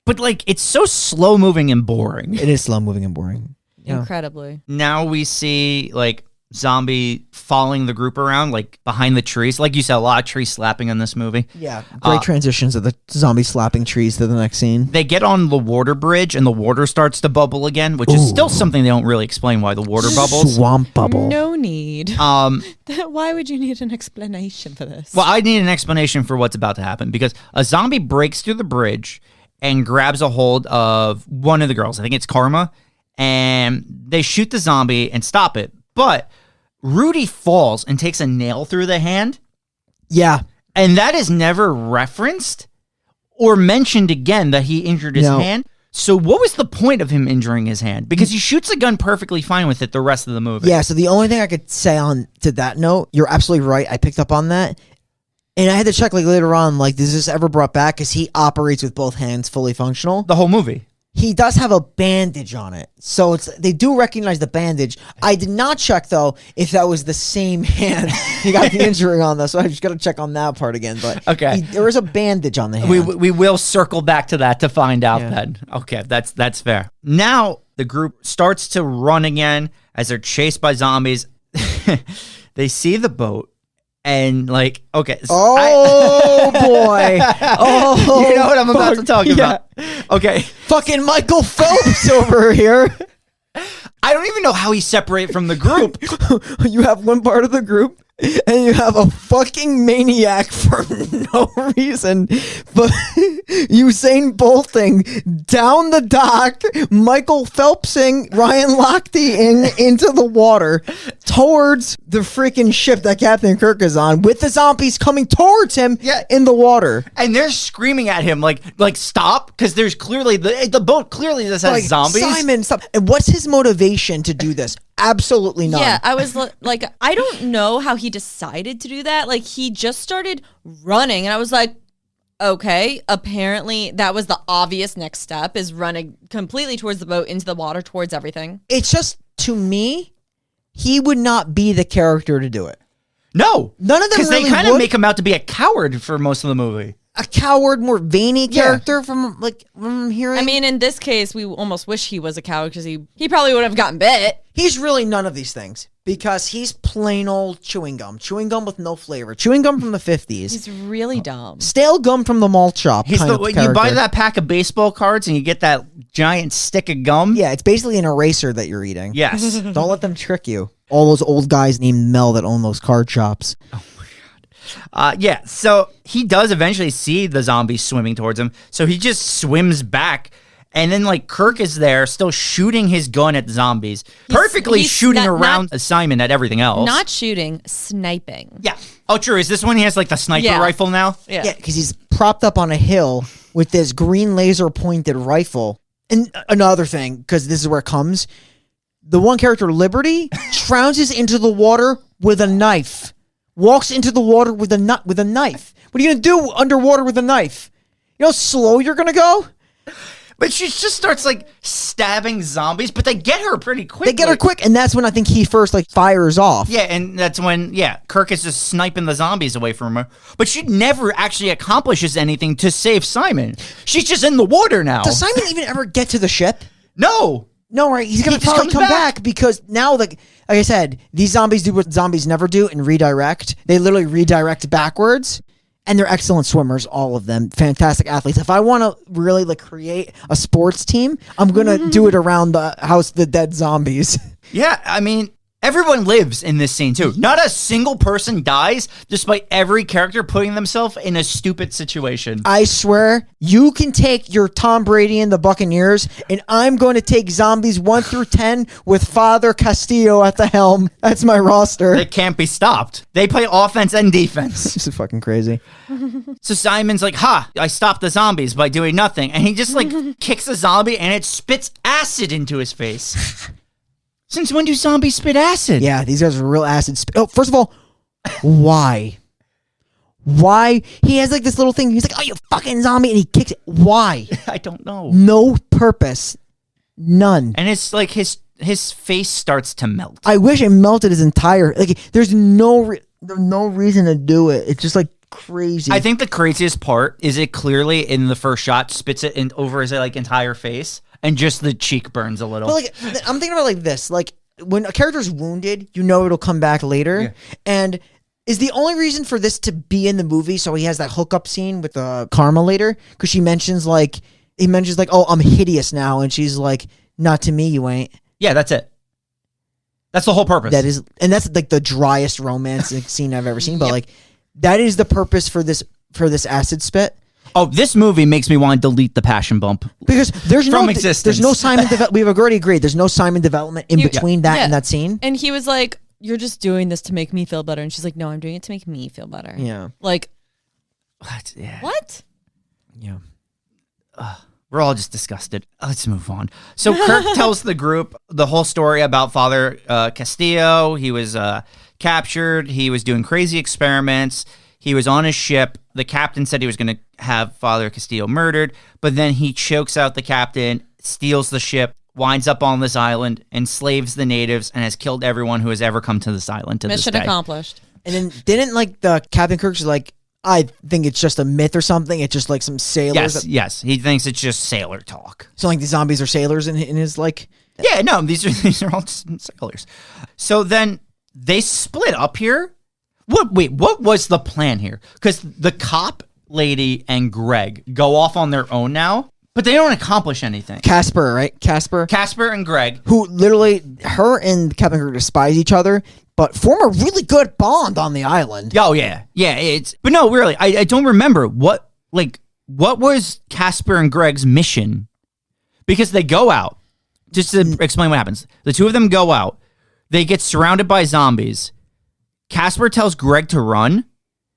But, like, it's so slow-moving and boring. It is slow-moving and boring. Yeah. Incredibly. Now we see, like, zombie following the group around, like, behind the trees. Like you said, a lot of tree slapping in this movie. Yeah. Great transitions of the zombie slapping trees to the next scene. They get on the water bridge, and the water starts to bubble again, which is still something they don't really explain why the water bubbles. Swamp bubble. No need. Why would you need an explanation for this? Well, I need an explanation for what's about to happen, because a zombie breaks through the bridge and grabs a hold of one of the girls. I think it's Karma. And they shoot the zombie and stop it. But Rudy falls and takes a nail through the hand. Yeah. And that is never referenced or mentioned again that he injured his hand. So what was the point of him injuring his hand? Because he shoots a gun perfectly fine with it the rest of the movie. Yeah, so the only thing I could say on to that note, you're absolutely right. I picked up on that. And I had to check like later on, like, is this ever brought back? Because he operates with both hands fully functional. The whole movie. He does have a bandage on it. So they do recognize the bandage. I did not check, though, if that was the same hand he got the injury on, though. So I just got to check on that part again. But okay, there is a bandage on the hand. We will circle back to that to find out then. Okay, that's fair. Now the group starts to run again as they're chased by zombies. They see the boat. And like, okay. So boy. Oh, you know what I'm about to talk about. Okay. Fucking Michael Phelps over here. I don't even know how he's separate from the group. You have one part of the group, and you have a fucking maniac for no reason, but Usain Bolting down the dock, Michael Phelpsing, Ryan Lochte into the water towards the freaking ship that Captain Kirk is on, with the zombies coming towards him in the water. And they're screaming at him like stop, because there's clearly the boat clearly just has zombies. Simon, stop. And what's his motivation to do this? Absolutely none. Yeah, I was like, I don't know how he decided to do that. Like, he just started running, and I was like, okay, apparently that was the obvious next step, is running completely towards the boat, into the water, towards everything. It's just, to me, he would not be the character to do it. No. None of them really would. Because they kind of make him out to be a coward for most of the movie. A coward, more veiny character from hearing. I mean, in this case, we almost wish he was a coward, because he probably would have gotten bit. He's really none of these things, because he's plain old chewing gum with no flavor. Chewing gum from the 50s. He's really dumb. Stale gum from the malt shop. He's kind of you character. buy that pack of baseball cards and you get that giant stick of gum. Yeah, it's basically an eraser that you're eating. Yes. Don't let them trick you. All those old guys named Mel that own those card shops. Yeah, so he does eventually see the zombies swimming towards him, so he just swims back, and then like Kirk is there still shooting his gun at the zombies, perfectly he's shooting not around Simon at everything else. Not shooting, sniping. Yeah. Oh, true. Is this when he has like the sniper rifle now? Yeah. because he's propped up on a hill with this green laser pointed rifle. And another thing, because this is where it comes, the one character, Liberty, trounces into the water with a knife. Walks into the water with a knife. What are you gonna do underwater with a knife? You know how slow you're gonna go? But she just starts like stabbing zombies, but they get her pretty quick. They get her quick, and that's when I think he first like fires off. Yeah, and that's when Kirk is just sniping the zombies away from her. But she never actually accomplishes anything to save Simon. She's just in the water now. Does Simon even ever get to the ship? No. No, right? He's gonna He just probably comes come back because now, like I said, these zombies do what zombies never do and redirect. They literally redirect backwards, and they're excellent swimmers, all of them, fantastic athletes. If I want to really like create a sports team, I'm gonna do it around the House of the Dead zombies. Yeah, I mean, everyone lives in this scene too. Not a single person dies, despite every character putting themselves in a stupid situation. I swear, you can take your Tom Brady and the Buccaneers, and I'm going to take zombies 1 through 10 with Father Castillo at the helm. That's my roster. They can't be stopped. They play offense and defense. This is fucking crazy. So Simon's like, I stopped the zombies by doing nothing. And he just like kicks a zombie and it spits acid into his face. Since when do zombies spit acid? Yeah, these guys are real acid. Oh, first of all, why? Why? He has like this little thing. He's like, oh, you fucking zombie. And he kicks it. Why? I don't know. No purpose. None. And it's like his face starts to melt. I wish it melted his entire... Like, there's no reason to do it. It's just like crazy. I think the craziest part is it clearly in the first shot spits it in over his like entire face. And just the cheek burns a little. But like, I'm thinking about like this. Like, when a character's wounded, you know it'll come back later. Yeah. And is the only reason for this to be in the movie so he has that hookup scene with the Karma later? Because he mentions like, oh, I'm hideous now. And she's like, not to me, you ain't. Yeah, that's it. That's the whole purpose. That is, and that's like the driest romance scene I've ever seen. But like, that is the purpose for this acid spit. Oh, this movie makes me want to delete the passion bump because there's from existence. There's no Simon. We've already agreed. There's no Simon development in between that and that scene. And he was like, "You're just doing this to make me feel better," and she's like, "No, I'm doing it to make me feel better." Yeah. Like, what? Yeah. What? Yeah. We're all just disgusted. Let's move on. So Kirk tells the group the whole story about Father Castillo. He was captured. He was doing crazy experiments. He was on his ship. The captain said he was going to have Father Castillo murdered, but then he chokes out the captain, steals the ship, winds up on this island, enslaves the natives, and has killed everyone who has ever come to this island to this day. Mission accomplished. And then didn't like the Captain Kirk's like, I think it's just a myth or something. It's just like some sailors. Yes. He thinks it's just sailor talk. So like the zombies are sailors in his like. Yeah, no, these are all just sailors. So then they split up here. What was the plan here? Because the cop lady and Greg go off on their own now, but they don't accomplish anything. Casper, right? Casper and Greg. Who literally, her and Captain Kirk despise each other, but form a really good bond on the island. Oh, yeah. Yeah, but no, really, I don't remember. What was Casper and Greg's mission? Because they go out. Just to explain what happens. The two of them go out. They get surrounded by zombies. Casper tells Greg to run.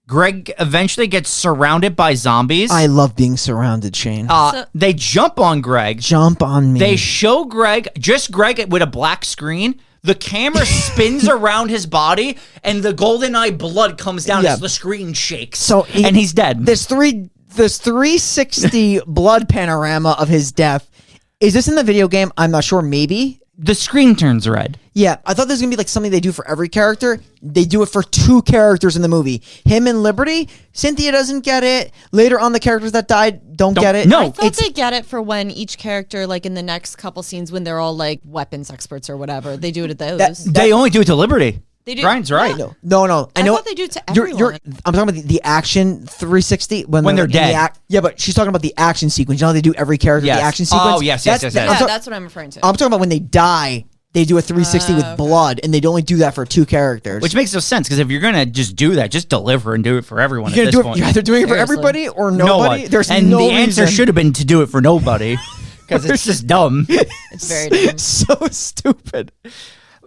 Greg eventually gets surrounded by zombies. I love being surrounded, Shane. They jump on Greg. Jump on me. They show Greg with a black screen. The camera spins around his body, and the GoldenEye blood comes down as the screen shakes. And he's dead. This 360 blood panorama of his death. Is this in the video game? I'm not sure. Maybe. The screen turns red. Yeah, I thought this was going to be like something they do for every character. They do it for two characters in the movie. Him and Liberty. Cynthia doesn't get it. Later on, the characters that died don't get it. No. I thought they get it for when each character, like in the next couple scenes, when they're all like weapons experts or whatever, they do it at those. They only do it to Liberty. They do. Brian's right. Yeah. No. I thought they do it to everyone. I'm talking about the action 360 when they're dead. Yeah, but she's talking about the action sequence. You know how they do every character the action sequence? Oh, yes. That's what I'm referring to. I'm talking about when they die. They do a 360 with blood, and they'd only do that for two characters. Which makes no sense, because if you're going to just do that, just deliver and do it for everyone at this point. You're either doing it for everybody or nobody. There's and no the answer reason. should have been to do it for nobody, because it's just dumb. It's very dumb. So stupid.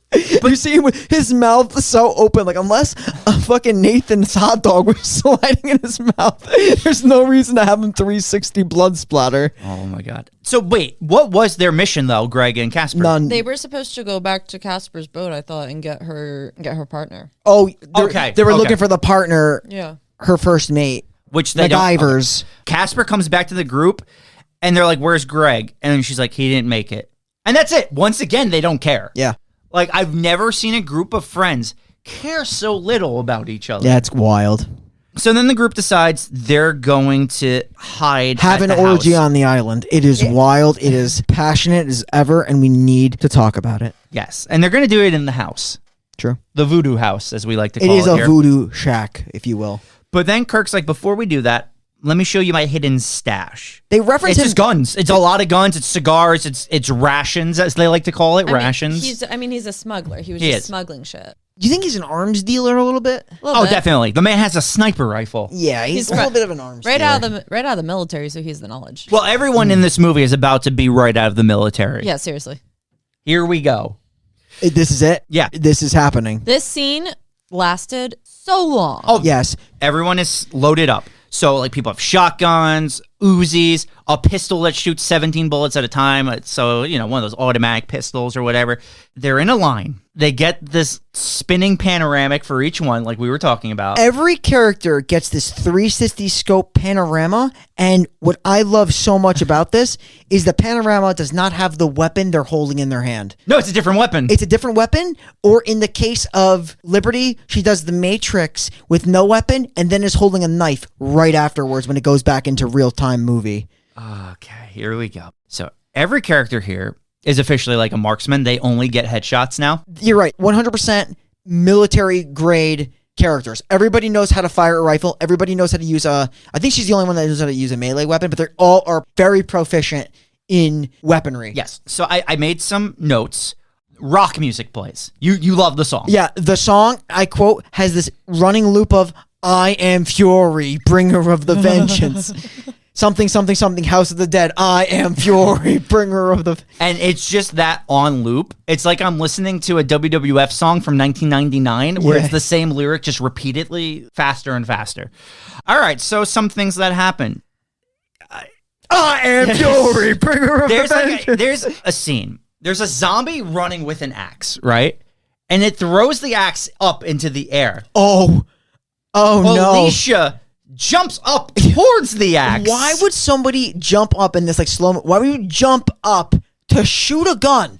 But you see him with his mouth so open, like unless a fucking Nathan's hot dog was sliding in his mouth, there's no reason to have him 360 blood splatter. Oh my god. So wait, what was their mission though, Greg and Casper? None. They were supposed to go back to Casper's boat, I thought, and get her partner. Oh, okay. They were looking for the partner. Yeah. Her first mate. Which they MacGyver's. don't. Okay. Casper comes back to the group, And they're like, where's Greg? And then she's like, he didn't make it. And that's it. Once again, they don't care. Yeah. Like, I've never seen a group of friends care so little about each other. Yeah, it's wild. So then the group decides they're going to hide. Have at an the orgy house. on the island. It is wild. It is passionate as ever, and we need to talk about it. Yes. And they're going to do it in the house. True. The voodoo house, as we like to call it. It is a here. voodoo shack, if you will. But then Kirk's like, before we do that, let me show you my hidden stash. They reference It's him. just guns. It's a lot of guns. It's cigars. It's rations, as they like to call it. Rations. He's a smuggler. He was He just is. smuggling shit. Do you think he's an arms dealer a little bit? Oh, definitely. The man has a sniper rifle. Yeah, he's a He's little bit of an arms Right dealer. out of the military, so he has the knowledge. Well, everyone in this movie is about to be right out of the military. Yeah, seriously. Here we go. This is it? Yeah. This is happening. This scene lasted so long. Oh, Yes. Everyone is loaded up. So, like, people have shotguns, Uzis, a pistol that shoots 17 bullets at a time. So, you know, one of those automatic pistols or whatever. They're in a line. They get this spinning panoramic for each one, like we were talking about. Every character gets this 360 scope panorama, and what I love so much about this is the panorama does not have the weapon they're holding in their hand. No, it's a different weapon. It's a different weapon, or in the case of Liberty, she does the Matrix with no weapon and then is holding a knife right afterwards when it goes back into real-time movie. Okay, here we go. So, every character here is officially like a marksman. They only get headshots now. You're right, 100% military-grade characters. Everybody knows how to fire a rifle. Everybody knows how to use I think she's the only one that knows how to use a melee weapon, but they all are very proficient in weaponry. Yes. So, I made some notes. Rock music plays. You love the song. Yeah, the song, I quote, has this running loop of, I am Fury, bringer of the vengeance. Something, something, something, House of the Dead. I am Fury, bringer of the... And it's just that on loop. It's like I'm listening to a WWF song from 1999 where Yeah. it's the same lyric just repeatedly faster and faster. All right, so some things that happen. I am Fury, bringer of There's the like vengeance. there's a scene. There's a zombie running with an axe, right? And it throws the axe up into the air. Oh no. Alicia jumps up towards the axe. Why would somebody jump up in this like slow-mo? Why would you jump up to shoot a gun?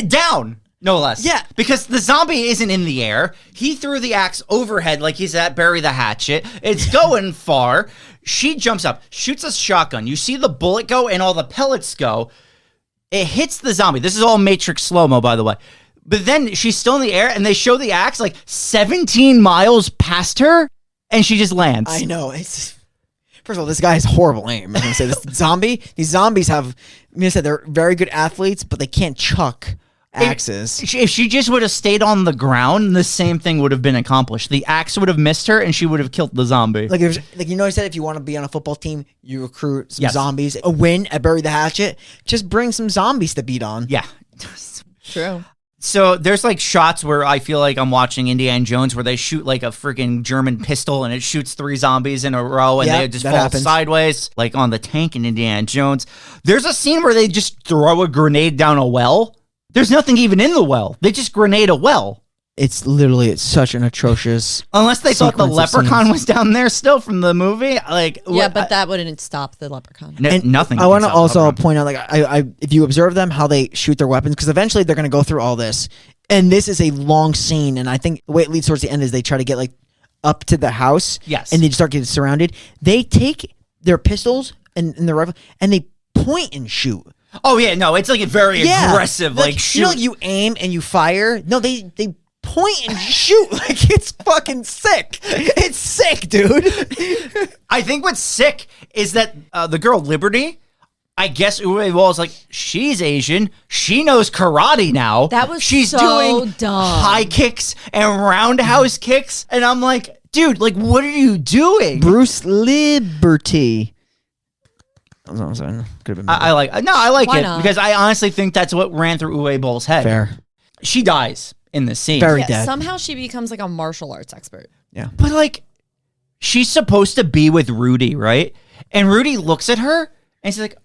Down, no less. Yeah. Because the zombie isn't in the air. He threw the axe overhead like he's at Bury the Hatchet. It's going far. She jumps up, shoots a shotgun. You see the bullet go and all the pellets go. It hits the zombie. This is all Matrix slow-mo, by the way. But then she's still in the air, and they show the axe like 17 miles past her, and she just lands. I know. It's first of all, this guy has horrible aim. I'm gonna say this These zombies have. I'm gonna say they're very good athletes, but they can't chuck axes. If she just would have stayed on the ground, the same thing would have been accomplished. The axe would have missed her, and she would have killed the zombie. Like, you know, I said if you want to be on a football team, you recruit some Yes. zombies. A win at Bury the Hatchet, just bring some zombies to beat on. Yeah. True. So there's like shots where I feel like I'm watching Indiana Jones where they shoot like a freaking German pistol and it shoots 3 zombies in a row and Yeah, they just that fall happens. sideways like on the tank in Indiana Jones. There's a scene where they just throw a grenade down a well. There's nothing even in the well. They just grenade a well. It's such an atrocious. Unless they thought the Sequence of leprechaun scenes. was down there still from the movie. Like Yeah, but that wouldn't stop the leprechaun. nothing. I want to can stop also leprechaun. point out, like, I if you observe them, how they shoot their weapons, because eventually they're going to go through all this, and this is a long scene, and I think the way it leads towards the end is they try to get like up to the house, Yes. and they start getting surrounded. They take their pistols and their rifle, and they point and shoot. Oh yeah, no, it's like a very aggressive, like shoot. you know, like you aim and you fire. No, they point and shoot. Like, it's fucking sick. It's sick, dude. I think what's sick is that the girl Liberty, I guess Uwe Boll is like, she's Asian. She knows karate now. That was she's so doing dumb. high kicks and roundhouse kicks, and I'm like, dude, like, what are you doing? Bruce Liberty. I'm sorry. Could have been I like Why it not? because I honestly think that's what ran through Uwe Boll's head. fair. She dies in this scene. Very Yeah, dead. somehow she becomes like a martial arts expert. Yeah. But like, she's supposed to be with Rudy, right? And Rudy looks at her and she's like,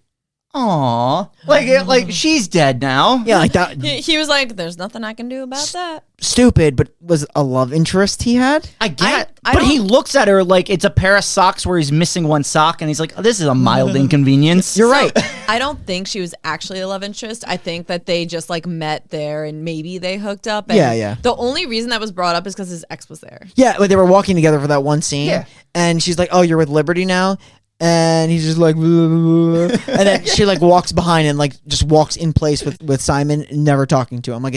"Aw, like she's dead now." Yeah, like that. He was like, "There's nothing I can do about that." Stupid, but was a love interest he had? I get. But he looks at her like it's a pair of socks where he's missing one sock, and he's like, oh, this is a mild inconvenience. You're right. I don't think she was actually a love interest. I think that they just like met there and maybe they hooked up. And Yeah. The only reason that was brought up is because his ex was there. Yeah, but they were walking together for that one scene. Yeah. And she's like, oh, you're with Liberty now? And he's just like, blah, blah, blah. And then she like walks behind and like just walks in place with Simon, never talking to him. Like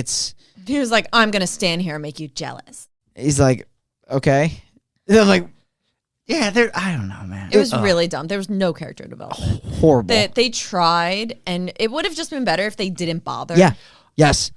He was like, I'm going to stand here and make you jealous. he's like, okay. And I'm like, Yeah, I don't know, man. It was really dumb. There was no character development. horrible. They tried, and it would have just been better if they didn't bother. Yeah. Yes.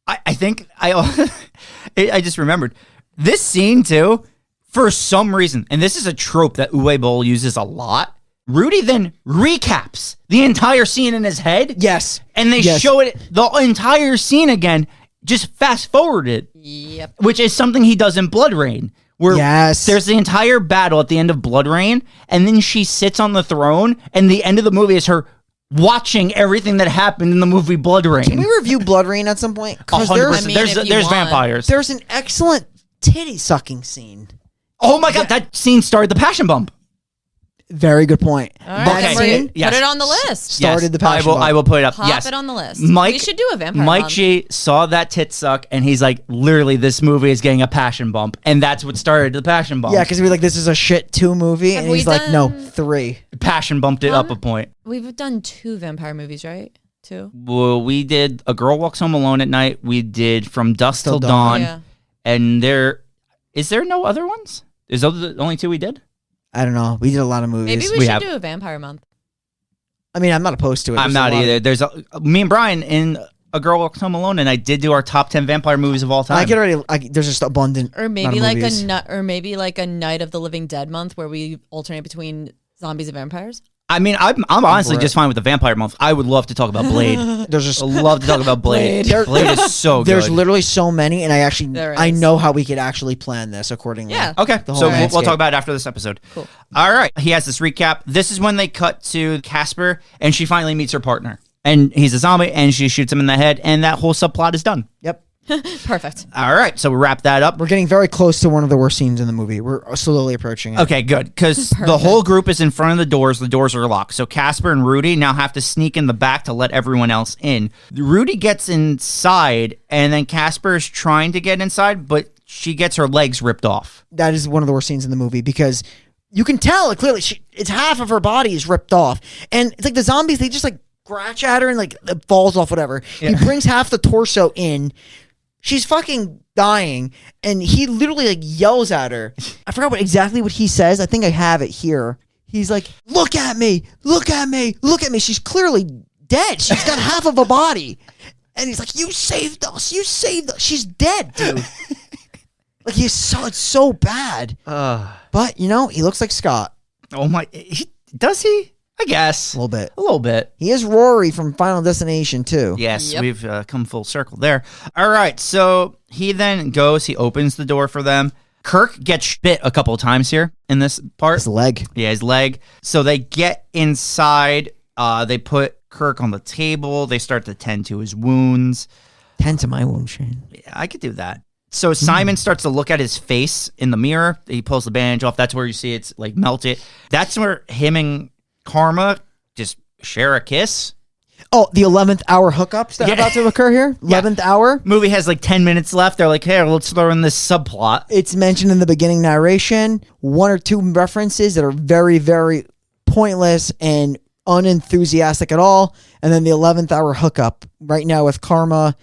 I think I just remembered this scene too. For some reason, and this is a trope that Uwe Boll uses a lot, Rudy then recaps the entire scene in his head. Yes. And they show it, the entire scene again, just fast forward it. Yep. Which is something he does in Blood Rain. Where there's the entire battle at the end of Blood Rain, and then she sits on the throne, and the end of the movie is her watching everything that happened in the movie Blood Rain. Can we review Blood Rain at some point? Because 100%. There's vampires. There's an excellent titty sucking scene. Oh my god, that scene started the passion bump. Very good point. All right, That scene Yes. Put it on the list. started the passion bump. I will put it up. Pop yes. it on the list. Mike, we should do a vampire Mike month. G saw that tit suck, and he's like, literally, this movie is getting a passion bump, and that's what started the passion bump. Yeah, because we were like, this is a shit 2 movie, Have and we he's like, no, done- 3. Passion bumped it up a point. We've done 2 vampire movies, right? 2? Well, we did A Girl Walks Home Alone at Night. We did From Dusk Till Dawn. Yeah. And is there no other ones? Is those the only 2 we did? I don't know. We did a lot of movies. Maybe we We should have- do a vampire month. I mean, I'm not opposed to it. I'm There's a not lot either. There's me and Brian in A Girl Walks Home Alone, and I did do our top 10 vampire movies of all time. I could already. There's just abundant. Or amount maybe of like movies. a Night of the Living Dead month where we alternate between zombies and vampires. I mean, I'm honestly for just fine with the vampire month. I would love to talk about Blade. There's just I love to talk about Blade. Blade is so good. there's literally so many, and There I is. know how we could actually plan this accordingly. Yeah. Okay, The so whole we'll landscape. talk about it after this episode. Cool. All right, he has this recap. This is when they cut to Casper, and she finally meets her partner. And he's a zombie, and she shoots him in the head, and that whole subplot is done. Yep. Perfect. All right, so we wrap that up. We're getting very close to one of the worst scenes in the movie. We're slowly approaching it. Okay, good, because the whole group is in front of the doors. The doors are locked. So Casper and Rudy now have to sneak in the back to let everyone else in. Rudy gets inside, and then Casper is trying to get inside, but she gets her legs ripped off. That is one of the worst scenes in the movie because you can tell it clearly. It's half of her body is ripped off, and it's like the zombies. They just like scratch at her and like it falls off. Whatever. He brings half the torso in. She's fucking dying, and he literally like yells at her. I forgot exactly what he says. I think I have it here. He's like, "Look at me! Look at me! Look at me!" She's clearly dead. She's got half of a body, and he's like, "You saved us! You saved us!" She's dead, dude. Like it's so bad. But you know, he looks like Scott Oh my, does he? I guess. a little bit. A little bit. He is Rory from Final Destination too. Yes, Yep. we've come full circle there. All right, so he then goes, he opens the door for them. Kirk gets bit a couple of times here in this part. His leg. Yeah, his leg. So they get inside. They put Kirk on the table. They start to tend to his wounds. Tend to my wound, Shane. Yeah, I could do that. So Simon starts to look at his face in the mirror. He pulls the bandage off. That's where you see it's like melted. That's where him and Karma just share a kiss. Oh, the 11th hour hookups that are about to occur here. 11th hour. Movie has like 10 minutes left. They're like, hey, let's throw in this subplot. It's mentioned in the beginning narration. 1 or 2 references that are very, very pointless and unenthusiastic at all. And then the 11th hour hookup right now with Karma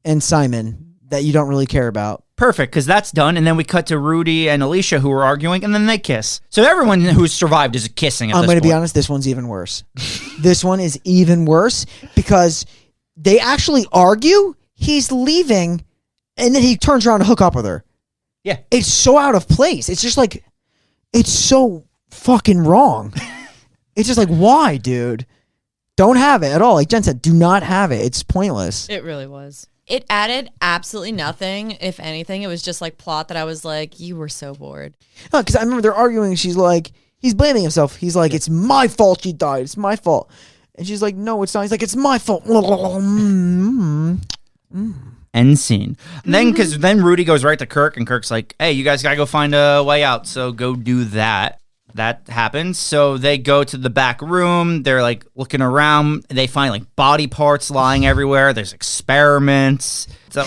and Simon that you don't really care about. Perfect, because that's done. And then we cut to Rudy and Alicia who are arguing, and then they kiss. So everyone who's survived is kissing at I'm this going to be point. honest, this one's even worse. This one is even worse because they actually argue. He's leaving, and then he turns around to hook up with her. Yeah. It's so out of place. It's just like, it's so fucking wrong. It's just like, why, dude? Don't have it at all. Like Jen said, do not have it. It's pointless. It really was. It added absolutely nothing. If anything, it was just like plot that I was like, you were so bored. Because I remember they're arguing. She's like, he's blaming himself. He's like, it's my fault she died. It's my fault. And she's like, no, it's not. He's like, it's my fault. End scene. Then, because then Rudy goes right to Kirk, and Kirk's like, hey, you guys gotta go find a way out, so go do that. That happens. So they go to the back room. They're like looking around. They find like body parts lying everywhere. There's experiments. So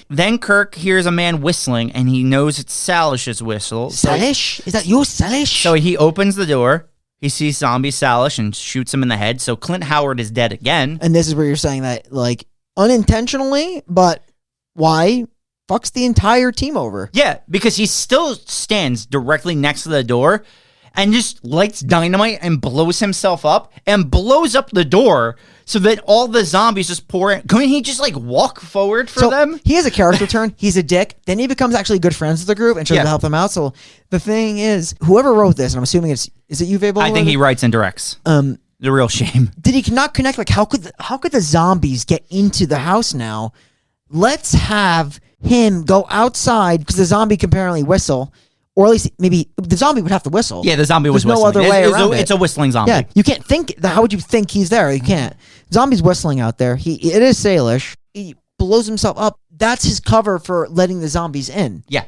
then Kirk hears a man whistling, and he knows it's Salish's whistle. Salish? Is that you, Salish? So he opens the door. He sees zombie Salish and shoots him in the head. So Clint Howard is dead again. And this is where you're saying that, like, unintentionally, but why? Fucks the entire team over. Yeah, because he still stands directly next to the door and just lights dynamite and blows himself up and blows up the door so that all the zombies just pour in. Couldn't he just like walk forward for them? He has a character turn. He's a dick. Then he becomes actually good friends with the group and tries to help them out. So the thing is, whoever wrote this, and I'm assuming is it Uwe Boll? I think he writes and directs. The real shame. Did he not connect? Like, how could the zombies get into the house now? Let's have him go outside because the zombie can apparently whistle, or at least maybe the zombie would have to whistle. Yeah, the zombie was There's whistling. no other way around it. It's a whistling zombie. Yeah, you can't think. How would you think he's there? You can't. Zombie's whistling out there. It is Salish. He blows himself up. That's his cover for letting the zombies in. Yeah.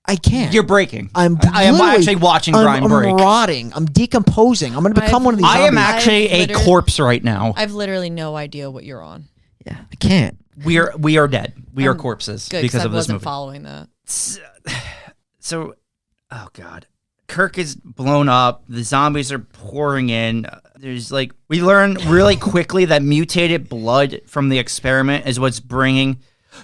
I can't. You're breaking. I am actually watching Brian break. I'm rotting. I'm decomposing. I'm going to become one of these zombies. I am actually a corpse right now. I've literally no idea what you're on. Yeah, I can't. We are dead. We are corpses Good, because of I this wasn't movie. following that. So, oh god, Kirk is blown up. The zombies are pouring in. There's like we learn really quickly that mutated blood from the experiment is what's bringing.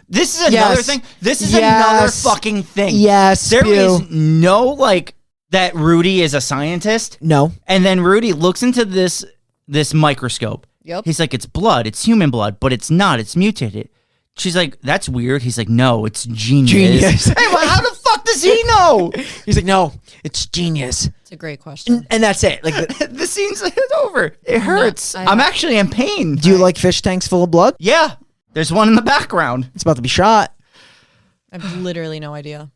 This is another thing. This is another fucking thing. Yes, there is no like that. Rudy is a scientist. No, and then Rudy looks into this microscope. Yep. He's like, it's blood. It's human blood, but it's not. It's mutated. She's like, that's weird. He's like, no, it's genius. Hey, well, how the fuck does he know? He's like, no, it's genius. It's a great question. And that's it. Like the scene's over. It hurts. I'm actually in pain. Do you like fish tanks full of blood? Yeah. There's one in the background. It's about to be shot. I have literally no idea.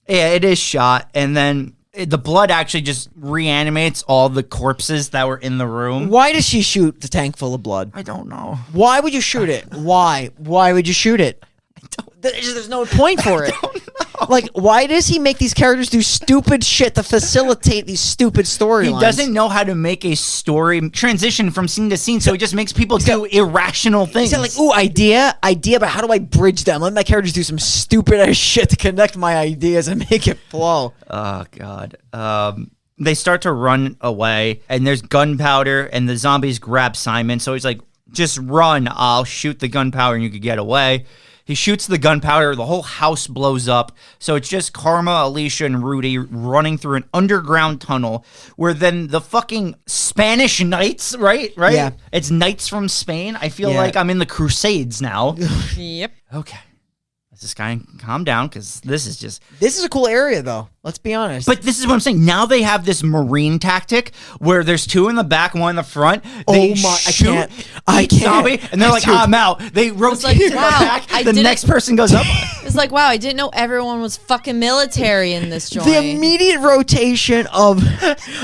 Yeah, it is shot. And then the blood actually just reanimates all the corpses that were in the room. Why does she shoot the tank full of blood? I don't know. Why would you shoot it? Why? Why would you shoot it? There's no point for it. Like, why does he make these characters do stupid shit to facilitate these stupid storylines? He doesn't know how to make a story transition from scene to scene, so he just makes people do irrational things. He's like, ooh, idea, but how do I bridge them? Let my characters do some stupid ass shit to connect my ideas and make it flow. Oh, God. They start to run away, and there's gunpowder, and the zombies grab Simon, so he's like, just run, I'll shoot the gunpowder and you could get away. He shoots the gunpowder, the whole house blows up. So it's just Karma, Alicia, and Rudy running through an underground tunnel where then the fucking Spanish knights, right? Yeah. It's knights from Spain. I feel like I'm in the Crusades now. Yep. Okay. This guy, calm down, because this is a cool area, though. Let's be honest. But this is what I'm saying. Now they have this marine tactic where there's two in the back, one in the front. They shoot I can't. zombie, and they're like, I'm out. They rotate like, to the wow, back. The next person goes up. It's like, wow, I didn't know everyone was fucking military in this joint. The immediate rotation of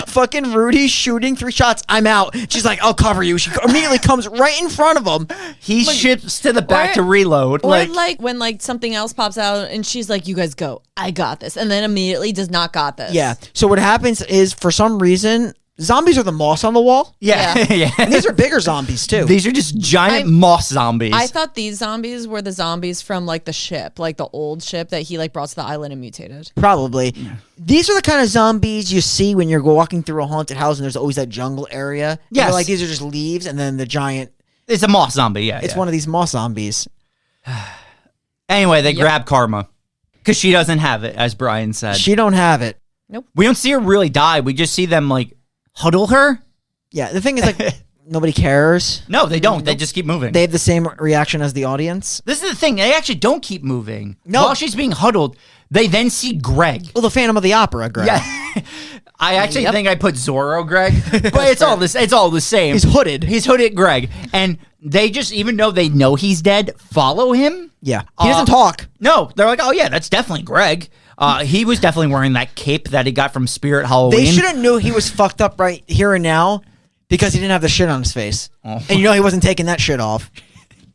fucking Rudy shooting 3 shots, I'm out. She's like, I'll cover you. She immediately comes right in front of him. He shifts to the back to reload. Or like when like something else pops out and she's like, you guys go, I got this. And then immediately does not got this. Yeah. So what happens is, for some reason, zombies are the moss on the wall. Yeah. Yeah. And these are bigger zombies, too. These are just giant moss zombies. I thought these zombies were the zombies from like the ship, like the old ship that he like brought to the island and mutated. Probably. Yeah. These are the kind of zombies you see when you're walking through a haunted house and there's always that jungle area. Yes. Like, these are just leaves and then the giant... It's a moss zombie, yeah. It's one of these moss zombies. Anyway, they grab Karma. Because she doesn't have it, as Brian said. She don't have it. Nope. We don't see her really die. We just see them, like, huddle her. Yeah, the thing is, like, nobody cares. No, they don't. They just keep moving. They have the same reaction as the audience. This is the thing. They actually don't keep moving. No. While she's being huddled, they then see Greg. Well, the Phantom of the Opera, Greg. Yeah. I actually think I put Zorro Greg, but it's all the same. He's hooded. He's hooded Greg. And they just, even though they know he's dead, follow him. Yeah. He doesn't talk. No. They're like, oh yeah, that's definitely Greg. He was definitely wearing that cape that he got from Spirit Halloween. They should have knew he was fucked up right here and now because he didn't have the shit on his face. Oh. And you know he wasn't taking that shit off.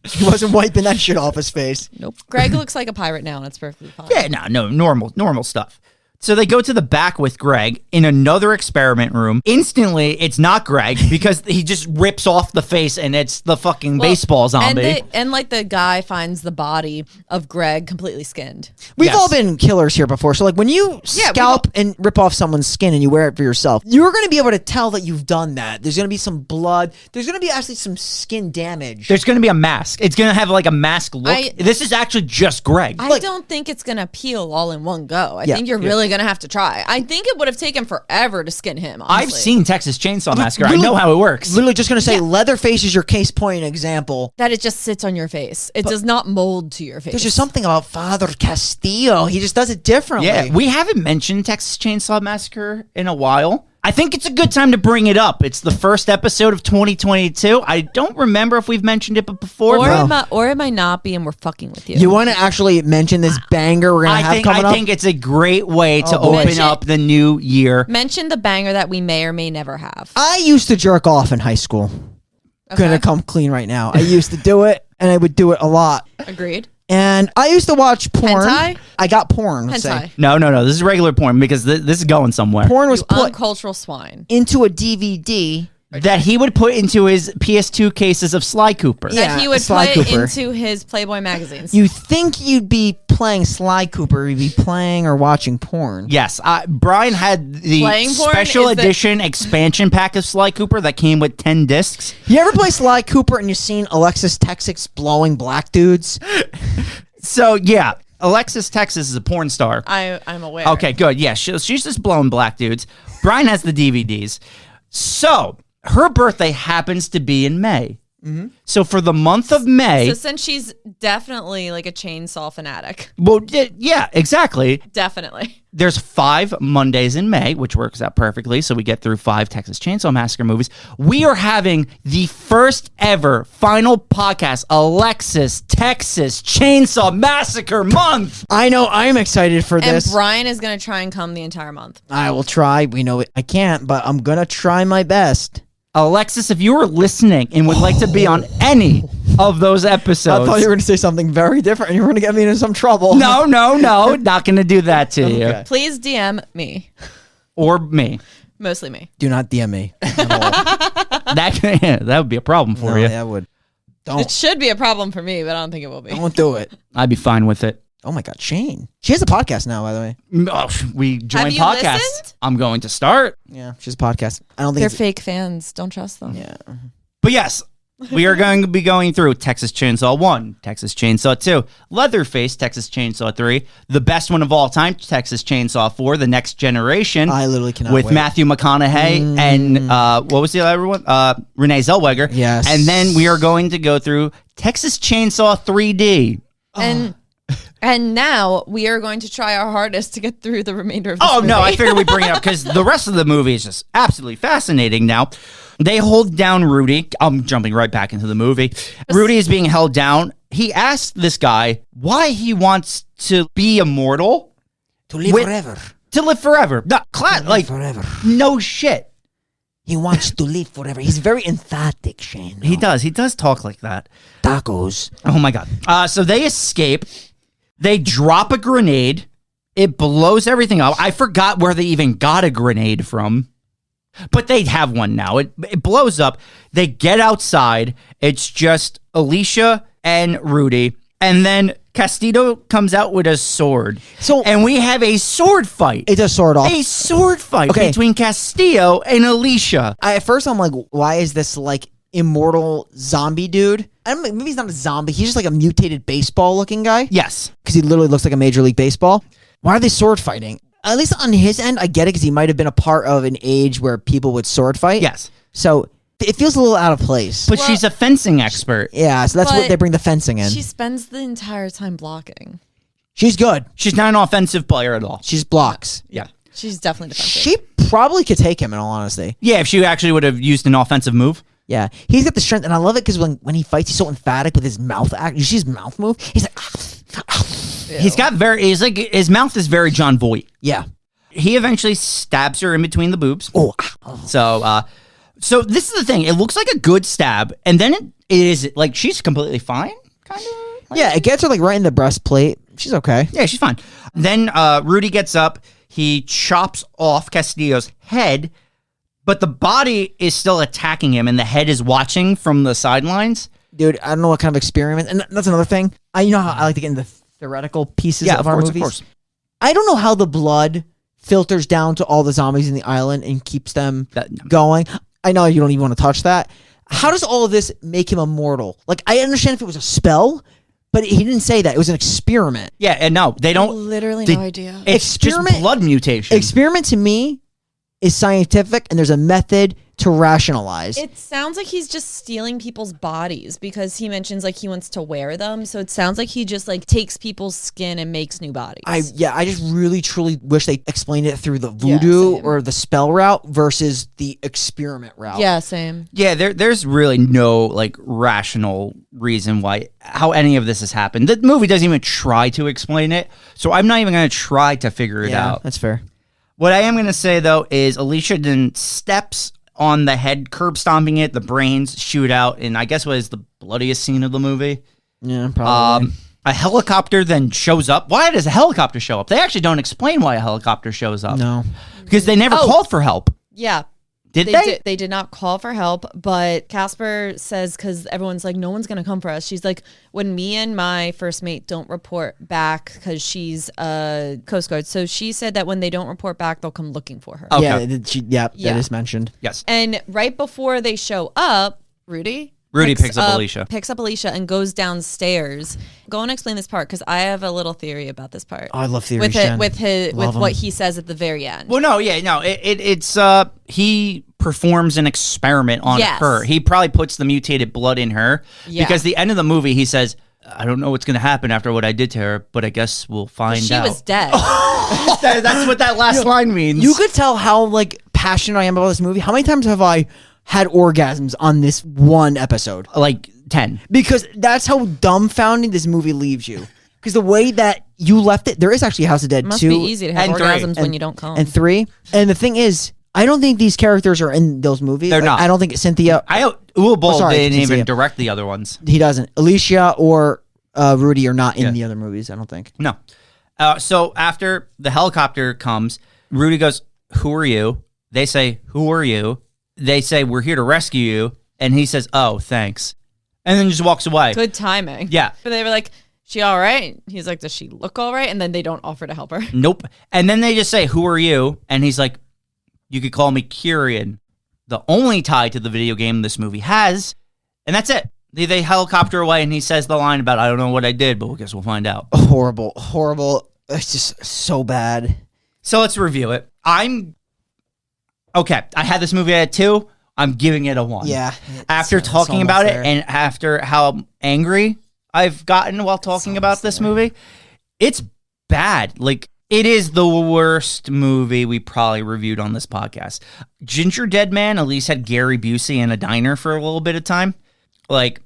He wasn't wiping that shit off his face. Nope. Greg looks like a pirate now, and it's perfectly fine. Yeah, no, normal stuff. So they go to the back with Greg in another experiment room. Instantly, it's not Greg because he just rips off the face and it's the fucking baseball zombie. And like the guy finds the body of Greg completely skinned. We've all been killers here before. So like when you scalp and rip off someone's skin and you wear it for yourself, you're going to be able to tell that you've done that. There's going to be some blood. There's going to be actually some skin damage. There's going to be a mask. It's going to have like a mask look. This is actually just Greg. I don't think it's going to peel all in one go. I think you're really going to have to try. I think it would have taken forever to skin him, honestly. I've seen Texas Chainsaw Massacre. I know how it works. Literally just going to say Leatherface is your case point example. That it just sits on your face. It does not mold to your face. There's just something about Father Castillo. He just does it differently. Yeah, we haven't mentioned Texas Chainsaw Massacre in a while. I think it's a good time to bring it up. It's the first episode of 2022. I don't remember if we've mentioned it before. Or it might not be, and we're fucking with you. You want to actually mention this banger we're going to have coming up? I think it's a great way to open up the new year. Mention the banger that we may or may never have. I used to jerk off in high school. Okay. Gonna come clean right now. I used to do it, and I would do it a lot. Agreed. And I used to watch porn. Hentai? I got porn. Let's Hentai. say. No. This is regular porn because this is going somewhere. Porn was You put uncultural swine. into a DVD. That he would put into his PS2 cases of Sly Cooper. Yeah. That he would Sly put Cooper. into his Playboy magazines. You think you'd be playing Sly Cooper, you'd be playing or watching porn. Yes, Brian had the Playing porn special is the- edition expansion pack of Sly Cooper that came with 10 discs. You ever play Sly Cooper and you've seen Alexis Texas blowing black dudes? So, yeah, Alexis Texas is a porn star. I'm aware. Okay, good. Yeah, she's just blowing black dudes. Brian has the DVDs. So, her birthday happens to be in May. Mm-hmm. So, for the month of May... So since she's definitely like a chainsaw fanatic. Well, yeah, exactly. Definitely. There's 5 Mondays in May, which works out perfectly. So we get through 5 Texas Chainsaw Massacre movies. We are having the first ever final podcast, Alexis Texas Chainsaw Massacre month. I know I'm excited for And this. Brian is going to try and come the entire month. I will try. We know I can't, but I'm going to try my best. Alexis, if you are listening and would like to be on any of those episodes. I thought you were going to say something very different and you were going to get me into some trouble. No, not going to do that to you. Okay. Please DM me. Or me. Mostly me. Do not DM me. at all. That would be a problem for you. That would. Don't. It should be a problem for me, but I don't think it will be. Don't do it. I'd be fine with it. Oh my God, Shane. She has a podcast now, by the way. Oh, we joined you podcasts. listened? I'm going to start. Yeah, she has a podcast. I don't think They're it's... fake fans. Don't trust them. Yeah. But yes, we are going to be going through Texas Chainsaw 1, Texas Chainsaw 2, Leatherface, Texas Chainsaw 3, the best one of all time, Texas Chainsaw 4, The Next Generation. I literally cannot with wait. Matthew McConaughey and what was the other one? Renee Zellweger. Yes. And then we are going to go through Texas Chainsaw 3D. And now we are going to try our hardest to get through the remainder of this movie. No, I figured we'd bring it up because the rest of the movie is just absolutely fascinating now. They hold down Rudy. I'm jumping right back into the movie. Rudy is being held down. He asked this guy why he wants to be immortal. To live forever. To live forever. No, like, forever. no shit. He wants to live forever. He's very emphatic, Shane. He does. He does talk like that. Tacos. Oh, my God. So they escape. They drop a grenade. It blows everything up. I forgot where they even got a grenade from. But they have one now. It blows up. They get outside. It's just Alicia and Rudy. And then Castillo comes out with a sword. And we have a sword fight. It's a sword off. A sword fight between Castillo and Alicia. At first, I'm like, why is this like immortal zombie dude? I don't know, maybe he's not a zombie. He's just like a mutated baseball looking guy. Yes. Because he literally looks like a Major League Baseball. Why are they sword fighting? At least on his end, I get it because he might have been a part of an age where people would sword fight. Yes. So it feels a little out of place. But she's a fencing expert. Yeah, so that's what But they bring the fencing in. She spends the entire time blocking. She's good. She's not an offensive player at all. She's blocks. Yeah. She's definitely defensive. She probably could take him, in all honesty. Yeah, if she actually would have used an offensive move. Yeah, he's got the strength, and I love it because when he fights, he's so emphatic with his mouth act. You see his mouth move? He's like, He's like, his mouth is very John Voight. yeah. He eventually stabs her in between the boobs. Oh, So this is the thing. It looks like a good stab, and then It is like she's completely fine, kind of. Yeah, it gets her like right in the breastplate. She's okay. Yeah, she's fine. Then Rudy gets up. He chops off Castillo's head, but the body is still attacking him, and the head is watching from the sidelines. Dude, I don't know what kind of experiment. And that's another thing. You know how I like to get into theoretical pieces of our movies? Of course. I don't know how the blood filters down to all the zombies in the island and keeps them going. I know you don't even want to touch that. How does all of this make him immortal? Like, I understand if it was a spell, but he didn't say that. It was an experiment. Yeah, and no, they don't. Literally no idea. It's just blood mutation. Experiment to me is scientific, and there's a method to rationalize. It sounds like he's just stealing people's bodies because he mentions like he wants to wear them. So it sounds like he just like takes people's skin and makes new bodies. I just really truly wish they explained it through the voodoo or the spell route versus the experiment route. Yeah, same. Yeah, there's really no like rational reason how any of this has happened. The movie doesn't even try to explain it, so I'm not even going to try to figure it out. That's fair. What I am going to say though is Alicia then steps on the head, curb stomping it. The brains shoot out, and I guess what is the bloodiest scene of the movie. Yeah, probably. A helicopter then shows up. Why does a helicopter show up? They actually don't explain why a helicopter shows up. No, because they never called for help. Yeah. Did they? They did not call for help, but Casper says, because everyone's like, no one's going to come for us. She's like, when me and my first mate don't report back, because she's a Coast Guard. So she said that when they don't report back, they'll come looking for her. Okay. That is mentioned. Yes. And right before they show up, Rudy picks up Alicia. Picks up Alicia and goes downstairs. Go and explain this part, because I have a little theory about this part. Oh, I love theories, Jen. With what he says at the very end. Well, no, it's he performs an experiment on her. He probably puts the mutated blood in her because the end of the movie he says, I don't know what's going to happen after what I did to her, but I guess we'll find out. She was dead. That's what that last line means. You could tell how like passionate I am about this movie. How many times have I had orgasms on this one episode? Like 10. Because that's how dumbfounding this movie leaves you. Because the way that you left it, there is actually House of Dead 2. Must be easy to have and 3. orgasms when you don't come. And 3. And the thing is, I don't think these characters are in those movies. They're not. I don't think Cynthia. Uwe Boll didn't even Cynthia. direct the other ones. He doesn't. Alicia or Rudy are not in the other movies, I don't think. No. So after the helicopter comes, Rudy goes, who are you? They say, who are you? They say, we're here to rescue you. And he says, oh, thanks. And then just walks away. Good timing. Yeah. But they were like, she all right? He's like, does she look all right? And then they don't offer to help her. Nope. And then they just say, who are you? And he's like, you could call me Kyrian. The only tie to the video game this movie has. And that's it. They helicopter away and he says the line about, I don't know what I did, but I guess we'll find out. Horrible. It's just so bad. So let's review it. Okay, I had this movie at 2. I'm giving it a 1. Yeah. After talking about it and after how angry I've gotten while talking about this movie, it's bad. Like, it is the worst movie we probably reviewed on this podcast. Ginger Dead Man at least had Gary Busey in a diner for a little bit of time. Like,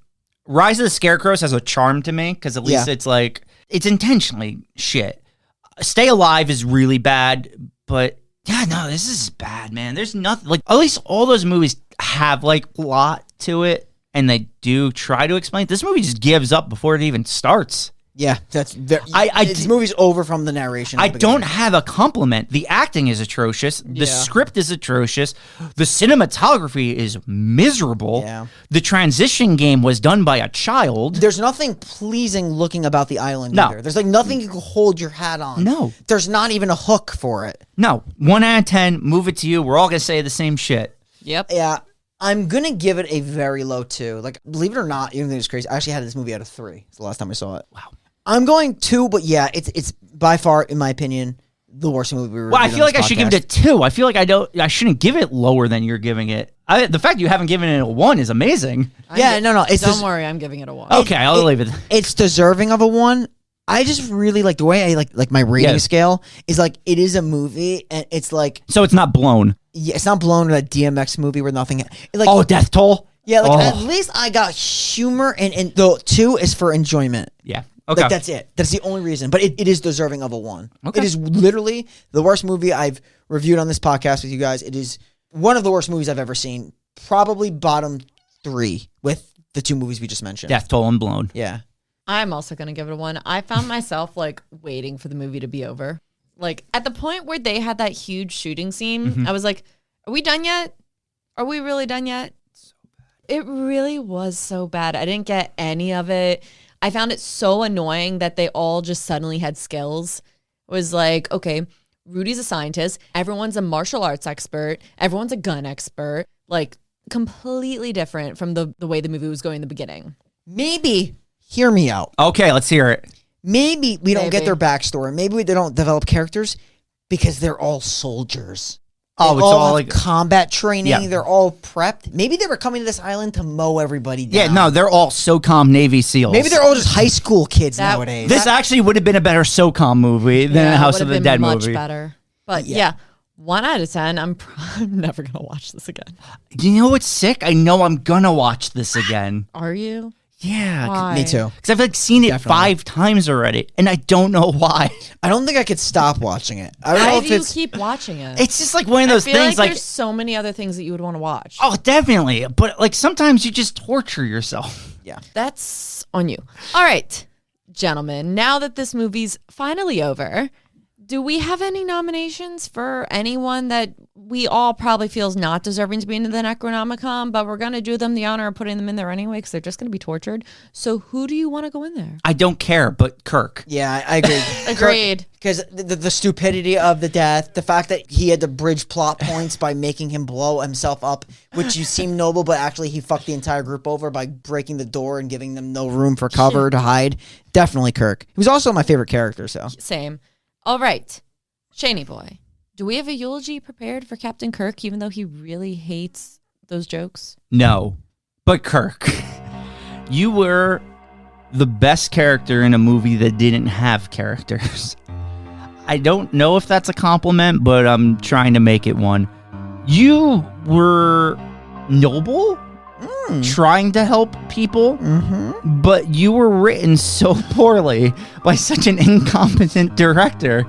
Rise of the Scarecrows has a charm to me because at least it's like, it's intentionally shit. Stay Alive is really bad, but yeah, no, this is bad, man. There's nothing, like, at least all those movies have, like, plot to it, and they do try to explain. This movie just gives up before it even starts. Yeah, that's very. This movie's over from the narration. I don't have a compliment. The acting is atrocious. The script is atrocious. The cinematography is miserable. Yeah. The transition game was done by a child. There's nothing pleasing looking about the island either. There's like nothing you can hold your hat on. No. There's not even a hook for it. No. 1 out of 10, move it to you. We're all going to say the same shit. Yep. Yeah. I'm going to give it a very low 2. Like, believe it or not, even though it's crazy, I actually had this movie out of 3. It's the last time I saw it. Wow. I'm going 2, but yeah, it's by far, in my opinion, the worst movie we reviewed. Well, I feel like I should give it a 2. I feel like I shouldn't give it lower than you're giving it. The fact you haven't given it a 1 is amazing. No. Don't worry, I'm giving it a 1. Okay, I'll leave it. It's deserving of a 1. I just really like the way I like my rating scale is like, it is a movie and it's like. So it's not blown. Yeah, it's not blown to that DMX movie where nothing. Like, Death Toll? Yeah, at least I got humor and the 2 is for enjoyment. Yeah. Okay. Like, that's it. That's the only reason. But it is deserving of a 1. Okay. It is literally the worst movie I've reviewed on this podcast with you guys. It is one of the worst movies I've ever seen. Probably bottom 3 with the two movies we just mentioned. Death Toll and Blown. Yeah. I'm also going to give it a 1. I found myself like waiting for the movie to be over. Like at the point where they had that huge shooting scene, I was like, are we done yet? Are we really done yet? So bad. It really was so bad. I didn't get any of it. I found it so annoying that they all just suddenly had skills. It was like, okay, Rudy's a scientist. Everyone's a martial arts expert. Everyone's a gun expert. Like completely different from the way the movie was going in the beginning. Maybe, hear me out. Okay, let's hear it. Maybe we don't get their backstory. Maybe they don't develop characters because they're all soldiers. Oh, They it's all have like combat training. Yeah. They're all prepped. Maybe they were coming to this island to mow everybody down. yeah. No, they're all SOCOM Navy SEALs. Maybe they're all just high school kids That- nowadays. This actually would have been a better SOCOM movie than a it House would of have the been Dead much movie. better. But yeah, 1 out of 10. I'm never going to watch this again. You know what's sick? I know I'm gonna watch this again. Are you? Yeah, Why? Me too. because I've like seen it Definitely. 5 times already, and I don't know why. I don't think I could stop watching it. I don't know Why if do you it's keep watching it? It's just like one of those I feel things. like Like, there's so many other things that you would want to watch. oh, definitely. But like sometimes you just torture yourself. That's on you. All right, gentlemen, now that this movie's finally over, do we have any nominations for anyone that we all probably feel is not deserving to be into the Necronomicon, but we're going to do them the honor of putting them in there anyway because they're just going to be tortured? So who do you want to go in there? I don't care, but Kirk. Yeah, I agree. Agreed. Because the stupidity of the death, the fact that he had to bridge plot points by making him blow himself up, which you seem noble, but actually he fucked the entire group over by breaking the door and giving them no room for cover to hide. Definitely Kirk. He was also my favorite character, so. Same. All right, Shaney boy, do we have a eulogy prepared for Captain Kirk, even though he really hates those jokes? No, but Kirk, you were the best character in a movie that didn't have characters. I don't know if that's a compliment, but I'm trying to make it one. You were noble, trying to help people, but you were written so poorly by such an incompetent director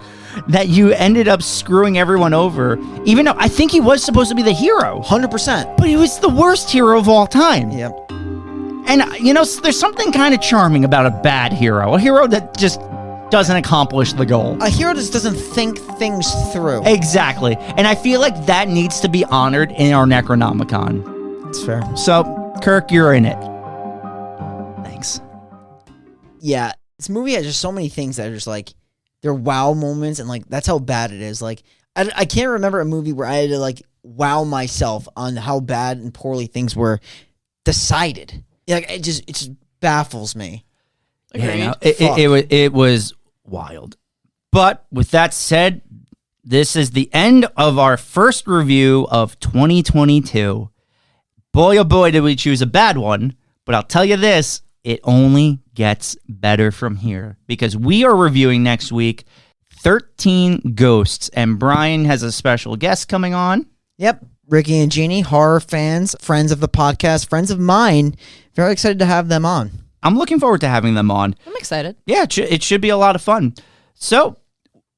that you ended up screwing everyone over, even though I think he was supposed to be the hero. 100%. But he was the worst hero of all time. Yep. And, you know, there's something kind of charming about a bad hero. A hero that just doesn't accomplish the goal. A hero just doesn't think things through. Exactly. And I feel like that needs to be honored in our Necronomicon. That's fair. So, Kirk, you're in it. Thanks. Yeah, this movie has just so many things that are just like, they're wow moments, and like, that's how bad it is. Like, I can't remember a movie where I had to like wow myself on how bad and poorly things were decided. Like, it just baffles me. Yeah, it was wild. But with that said, this is the end of our first review of 2022. Boy, oh boy, did we choose a bad one. But I'll tell you this, it only gets better from here. Because we are reviewing next week 13 Ghosts. And Brian has a special guest coming on. Yep. Ricky and Jeannie, horror fans, friends of the podcast, friends of mine. Very excited to have them on. I'm looking forward to having them on. I'm excited. Yeah, it should be a lot of fun. So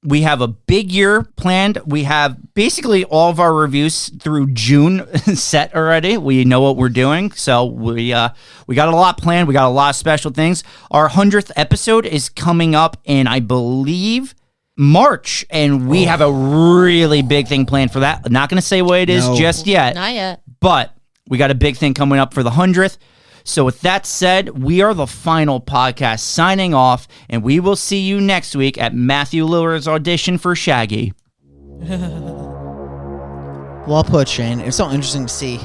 we have a big year planned. We have basically all of our reviews through June set already. We know what we're doing. So we got a lot planned. We got a lot of special things. Our 100th episode is coming up in, I believe, March. And we have a really big thing planned for that. I'm not going to say what it is just yet. Not yet. But we got a big thing coming up for the 100th. So with that said, we are the final podcast signing off, and we will see you next week at Matthew Lillard's audition for Shaggy. Well put, Shane. It's so interesting to see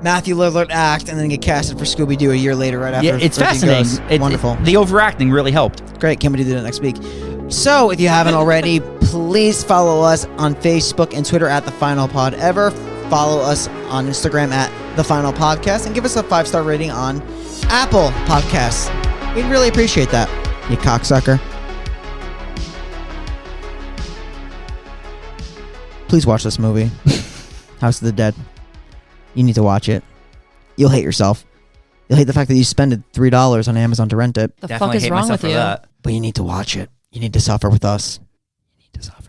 Matthew Lillard act and then get casted for Scooby-Doo a year later right after. Yeah, it's 13 fascinating. Ghosts. Wonderful. The overacting really helped. Great. Can't wait to do that next week. So, if you haven't already, please follow us on Facebook and Twitter at The Final Pod Ever. Follow us on Instagram at The Final Podcast and give us a 5-star rating on Apple Podcasts. We'd really appreciate that, you cocksucker. Please watch this movie, House of the Dead. You need to watch it. You'll hate yourself. You'll hate the fact that you spent $3 on Amazon to rent it. The fuck is wrong with you? But you need to watch it. You need to suffer with us. You need to suffer.